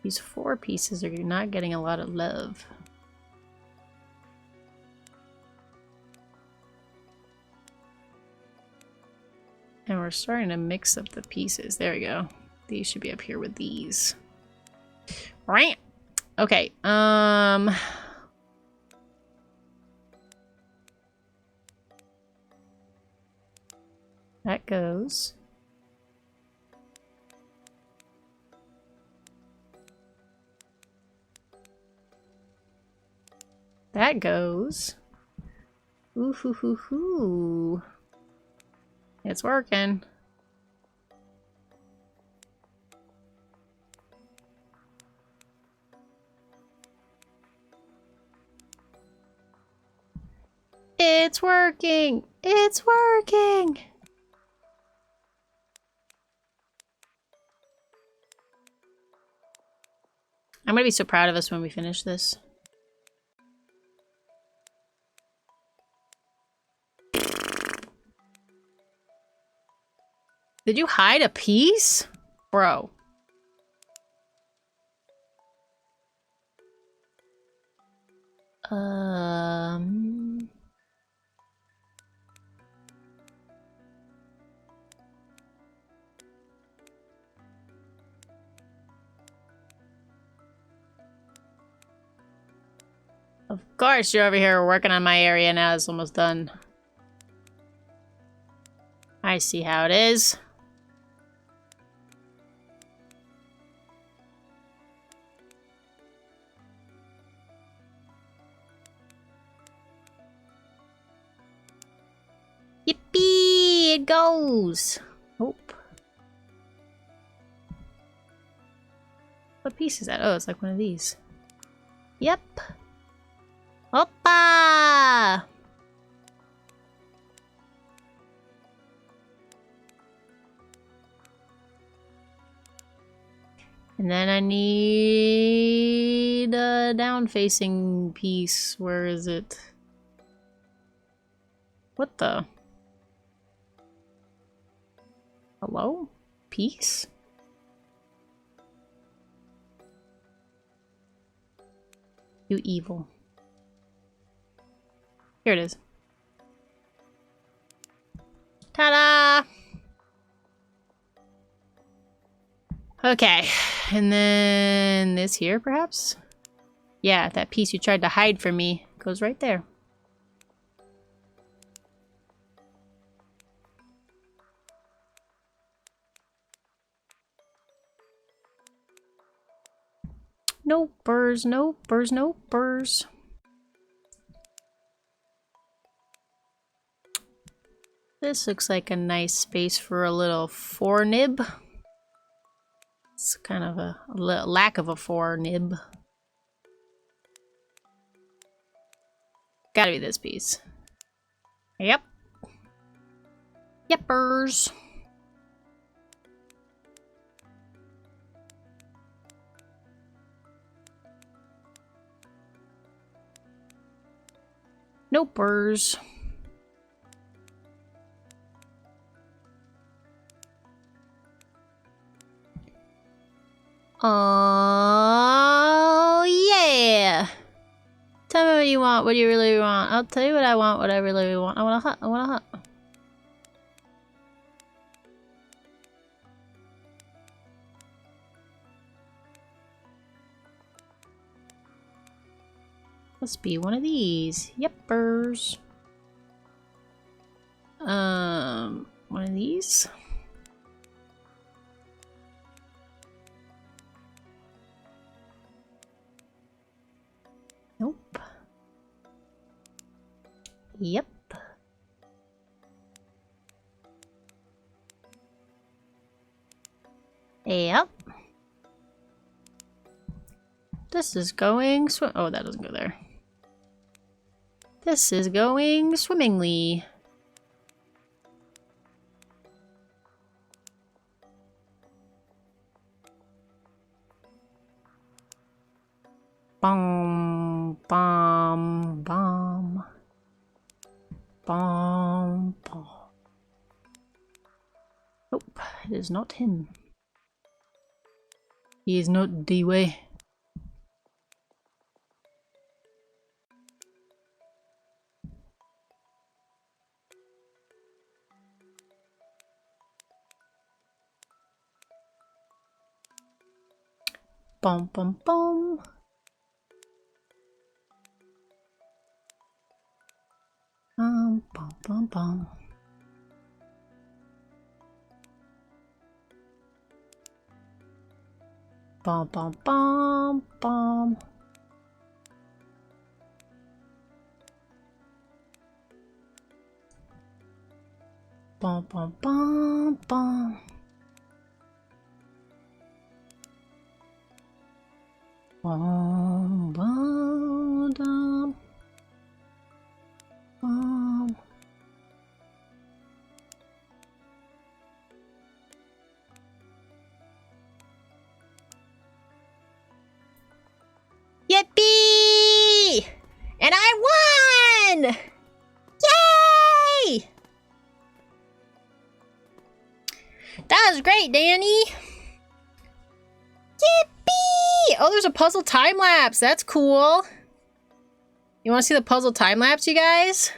These 4 pieces are not getting a lot of love. And we're starting to mix up the pieces. There we go. These should be up here with these. Right. Okay. That goes. That goes. Ooh hoo hoo hoo. It's working. It's working! It's working! I'm gonna be so proud of us when we finish this. Did you hide a piece? Bro. Of course you're over here working on my area now. It's almost done. I see how it is. Yippee! It goes! Oh. What piece is that? Oh, it's like one of these. Yep. Hoppa! And then I need a down-facing piece. Where is it? What the? Hello? Piece? You evil. Here it is. Ta-da! Okay, and then this here, perhaps? Yeah, that piece you tried to hide from me goes right there. No burrs, no burrs, no burrs. This looks like a nice space for a little forenib. It's kind of a lack of a forenib. Gotta be this piece. Yep. Yepers. Nopers. Oh, yeah. Tell me what you want. What do you really want? I'll tell you what I want. What I really want. I want a hut. I want a hut. Must be one of these. Yepers. One of these. Nope. Yep. Yep. This is going swim. Oh, that doesn't go there. This is going swimmingly. Bomb, bomb, bomb. Bomb, bomb. Nope, it is not him. He is not the way. Bum bum bum. Bum bum bum. Bum bum bum bum. Bum bum bum bum. Bum bum dum. Bum. That was great, Danny. Yippee! Oh, there's a puzzle time lapse. That's cool. You want to see the puzzle time lapse, you guys?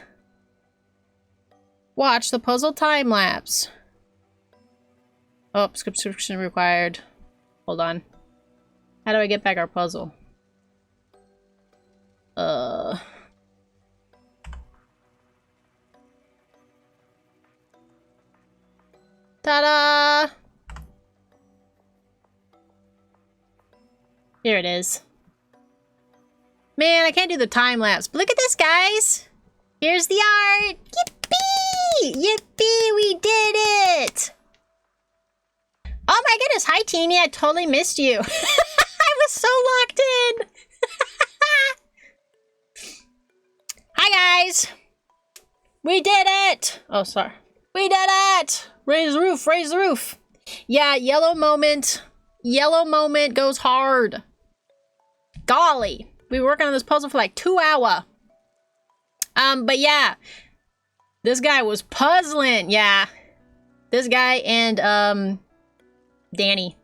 Watch the puzzle time lapse. Oh, subscription required. Hold on. How do I get back our puzzle? Ta-da! Here it is. Man, I can't do the time lapse, but look at this, guys! Here's the art! Yippee! Yippee! We did it! Oh my goodness! Hi, Teeny! I totally missed you. I was so locked in! Hi, guys! We did it! Oh, sorry. We did it! Raise the roof! Raise the roof! Yeah, yellow moment. Yellow moment goes hard. Golly! We were working on this puzzle for like 2 hours. But yeah. This guy was puzzling. Yeah. This guy and, Danny.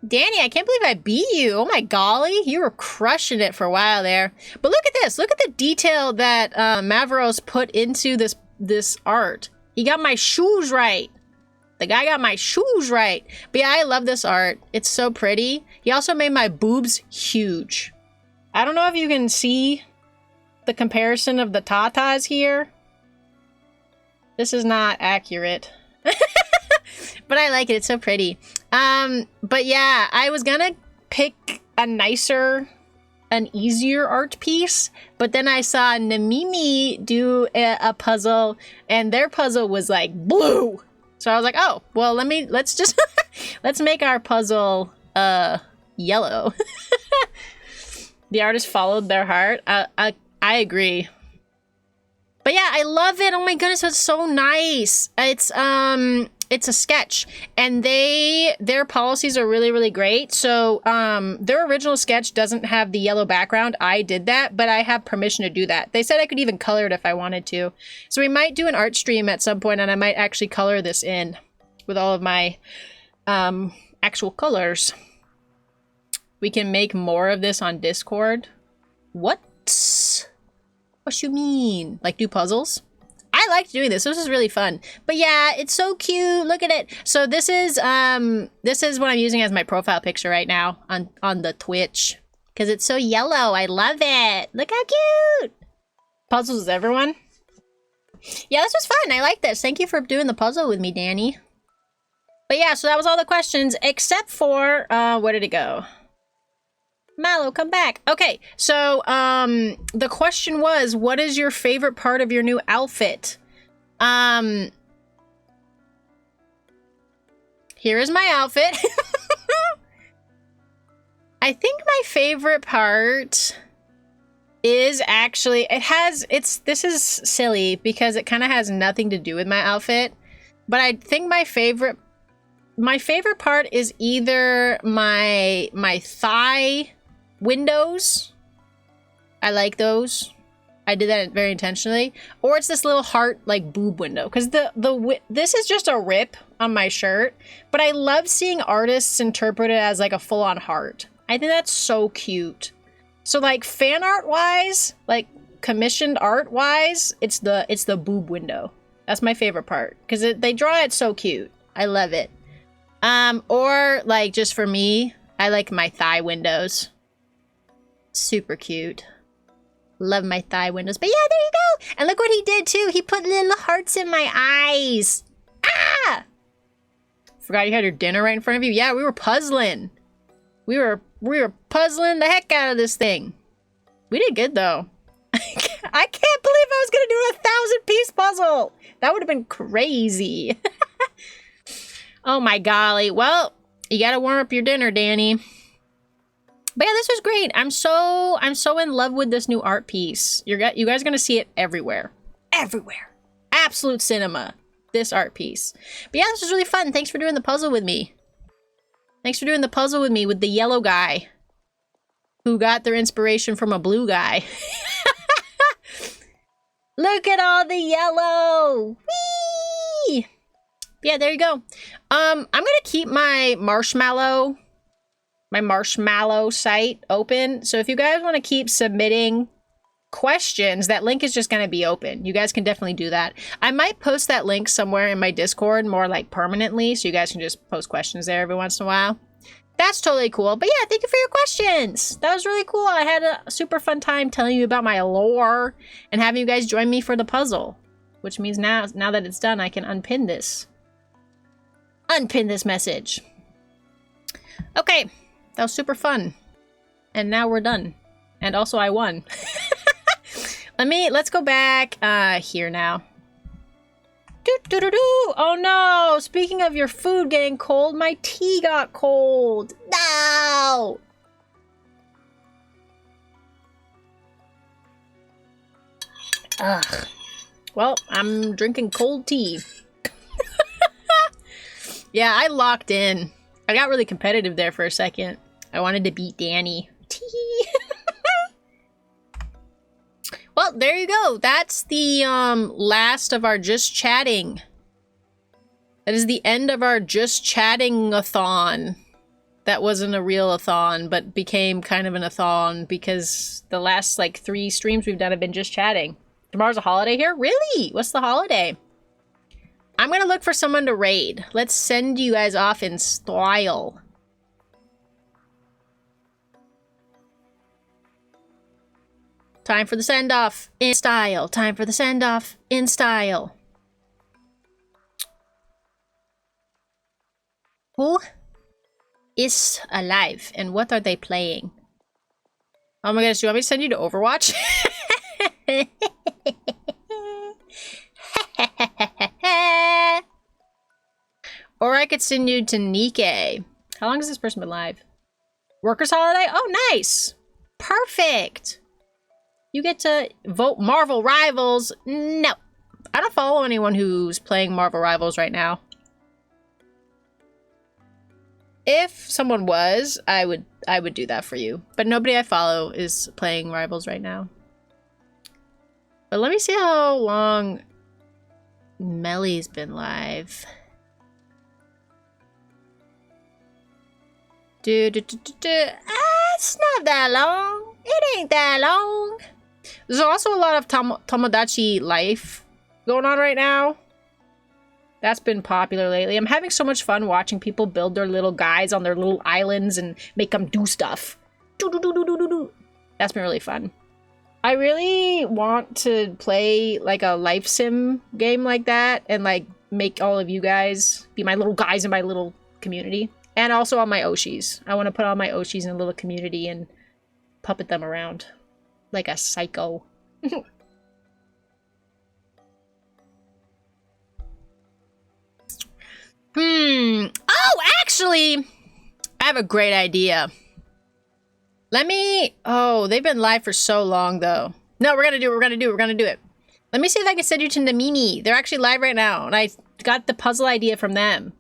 Danny, I can't believe I beat you. Oh my golly. You were crushing it for a while there. But look at this. Look at the detail that Mavros put into this art. He got my shoes right. The guy got my shoes right. But yeah, I love this art. It's so pretty. He also made my boobs huge. I don't know if you can see the comparison of the tatas here. This is not accurate. But I like it. It's so pretty. But yeah, I was gonna pick a nicer, an easier art piece, but then I saw Namimi do a puzzle, and their puzzle was like blue. So I was like, oh, well, let's just, let's make our puzzle, yellow. The artist followed their heart. I agree. But yeah, I love it. Oh my goodness, it's so nice. It's a sketch, and their policies are really, really great. So their original sketch doesn't have the yellow background. I did that, but I have permission to do that. They said I could even color it if I wanted to. So we might do an art stream at some point, and I might actually color this in with all of my actual colors. We can make more of this on Discord. What? What you mean? Like do puzzles? I liked doing this. This was really fun. But yeah, it's so cute. Look at it. So this is what I'm using as my profile picture right now on the Twitch. Because it's so yellow. I love it. Look how cute. Puzzles, everyone. Yeah, this was fun. I like this. Thank you for doing the puzzle with me, Danny. But yeah, so that was all the questions except for, where did it go? Mallow, come back. Okay, so the question was, what is your favorite part of your new outfit? Here is my outfit. I think my favorite part is actually, this is silly because it kind of has nothing to do with my outfit, but I think my favorite part is either my thigh windows. I like those. I did that very intentionally. Or it's this little heart like boob window, because this is just a rip on my shirt, but I love seeing artists interpret it as like a full-on heart. I think that's so cute. So like fan art wise, like commissioned art wise, it's the boob window. That's my favorite part because they draw it so cute. I love it. Or like just for me, I like my thigh windows. Super cute. Love my thigh windows. But yeah, there you go. And look what he did too. He put little hearts in my eyes. Ah! Forgot you had your dinner right in front of you. Yeah, we were puzzling. We were puzzling the heck out of this thing. We did good though. I can't believe I was gonna do a 1,000-piece puzzle. That would have been crazy. Oh my golly. Well, you gotta warm up your dinner, Danny. But yeah, this was great. I'm so in love with this new art piece. You guys are gonna see it everywhere. Everywhere. Absolute cinema. This art piece. But yeah, this was really fun. Thanks for doing the puzzle with me. Thanks for doing the puzzle with me with the yellow guy who got their inspiration from a blue guy. Look at all the yellow. Whee! Yeah, there you go. I'm gonna keep my Marshmallow site open. So if you guys want to keep submitting questions, that link is just going to be open. You guys can definitely do that. I might post that link somewhere in my Discord more like permanently, so you guys can just post questions there every once in a while. That's totally cool. But yeah, thank you for your questions. That was really cool. I had a super fun time telling you about my lore and having you guys join me for the puzzle, which means now that it's done, I can unpin this. Unpin this message. Okay, that was super fun. And now we're done. And also I won. Let's go back here now. Oh no! Speaking of your food getting cold, my tea got cold. No! Ugh. Well, I'm drinking cold tea. Yeah, I locked in. I got really competitive there for a second. I wanted to beat Danny. Tea. Well, there you go. That's the last of our just chatting. That is the end of our just chatting-a-thon. That wasn't a real-a-thon, but became kind of an a-thon because the last, like, 3 streams we've done have been just chatting. Tomorrow's a holiday here? Really? What's the holiday? I'm gonna look for someone to raid. Let's send you guys off in style. Time for the send-off in style. Time for the send-off in style. Who is alive and what are they playing? Oh my gosh, do you want me to send you to Overwatch? Or I could send you to Nikke. How long has this person been live? Workers' holiday? Oh, nice. Perfect. You get to vote Marvel Rivals. No. I don't follow anyone who's playing Marvel Rivals right now. If someone was, I would do that for you. But nobody I follow is playing Rivals right now. But let me see how long Melly's been live. It's not that long. It ain't that long. There's also a lot of Tomodachi life going on right now. That's been popular lately. I'm having so much fun watching people build their little guys on their little islands and make them do stuff. That's been really fun. I really want to play like a life sim game like that and like make all of you guys be my little guys in my little community. And also all my oshis. I want to put all my oshis in a little community and puppet them around like a psycho. Oh, actually, I have a great idea. Oh, they've been live for so long, though. No, we're gonna do it. Let me see if I can send you to Namimi. They're actually live right now, and I got the puzzle idea from them.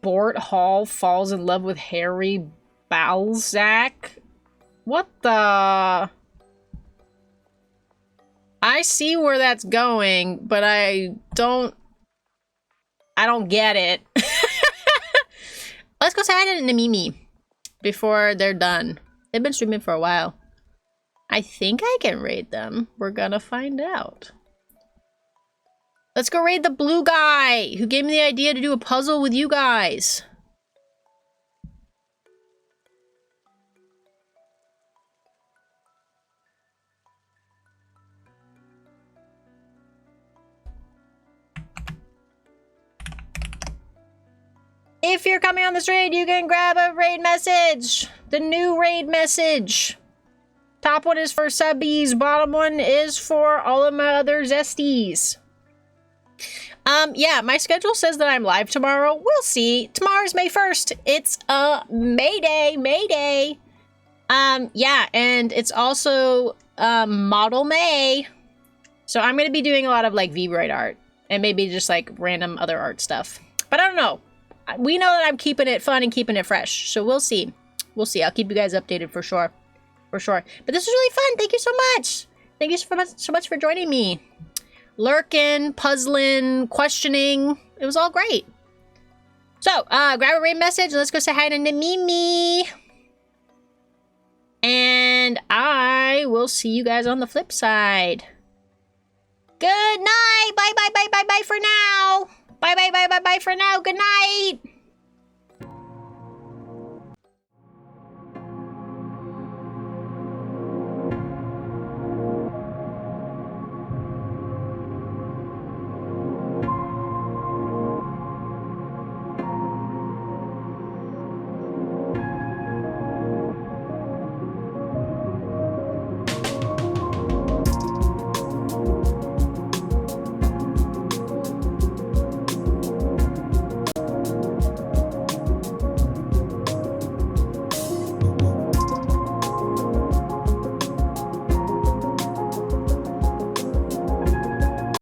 Bort Hall falls in love with Harry Balzac? What the... I see where that's going, but I don't get it. Let's go say hi to Namimi before they're done. They've been streaming for a while. I think I can raid them. We're gonna find out. Let's go raid the blue guy who gave me the idea to do a puzzle with you guys. If you're coming on this raid, you can grab a raid message. The new raid message. Top one is for subbies. Bottom one is for all of my other Zesties. Yeah, my schedule says that I'm live tomorrow. We'll see. Tomorrow's May 1st. It's May Day. Yeah, and it's also Model May. So I'm gonna be doing a lot of like VRoid art and maybe just like random other art stuff. But I don't know. We know that I'm keeping it fun and keeping it fresh. So we'll see. We'll see. I'll keep you guys updated for sure. For sure. But this was really fun. Thank you so much. Thank you so much for joining me. lurking, puzzling, questioning. It was all great. So, grab a raid message and let's go say hi to Mimi. And I will see you guys on the flip side. Good night. Bye, bye, bye, bye, bye for now. Bye, bye, bye, bye, bye for now. Good night.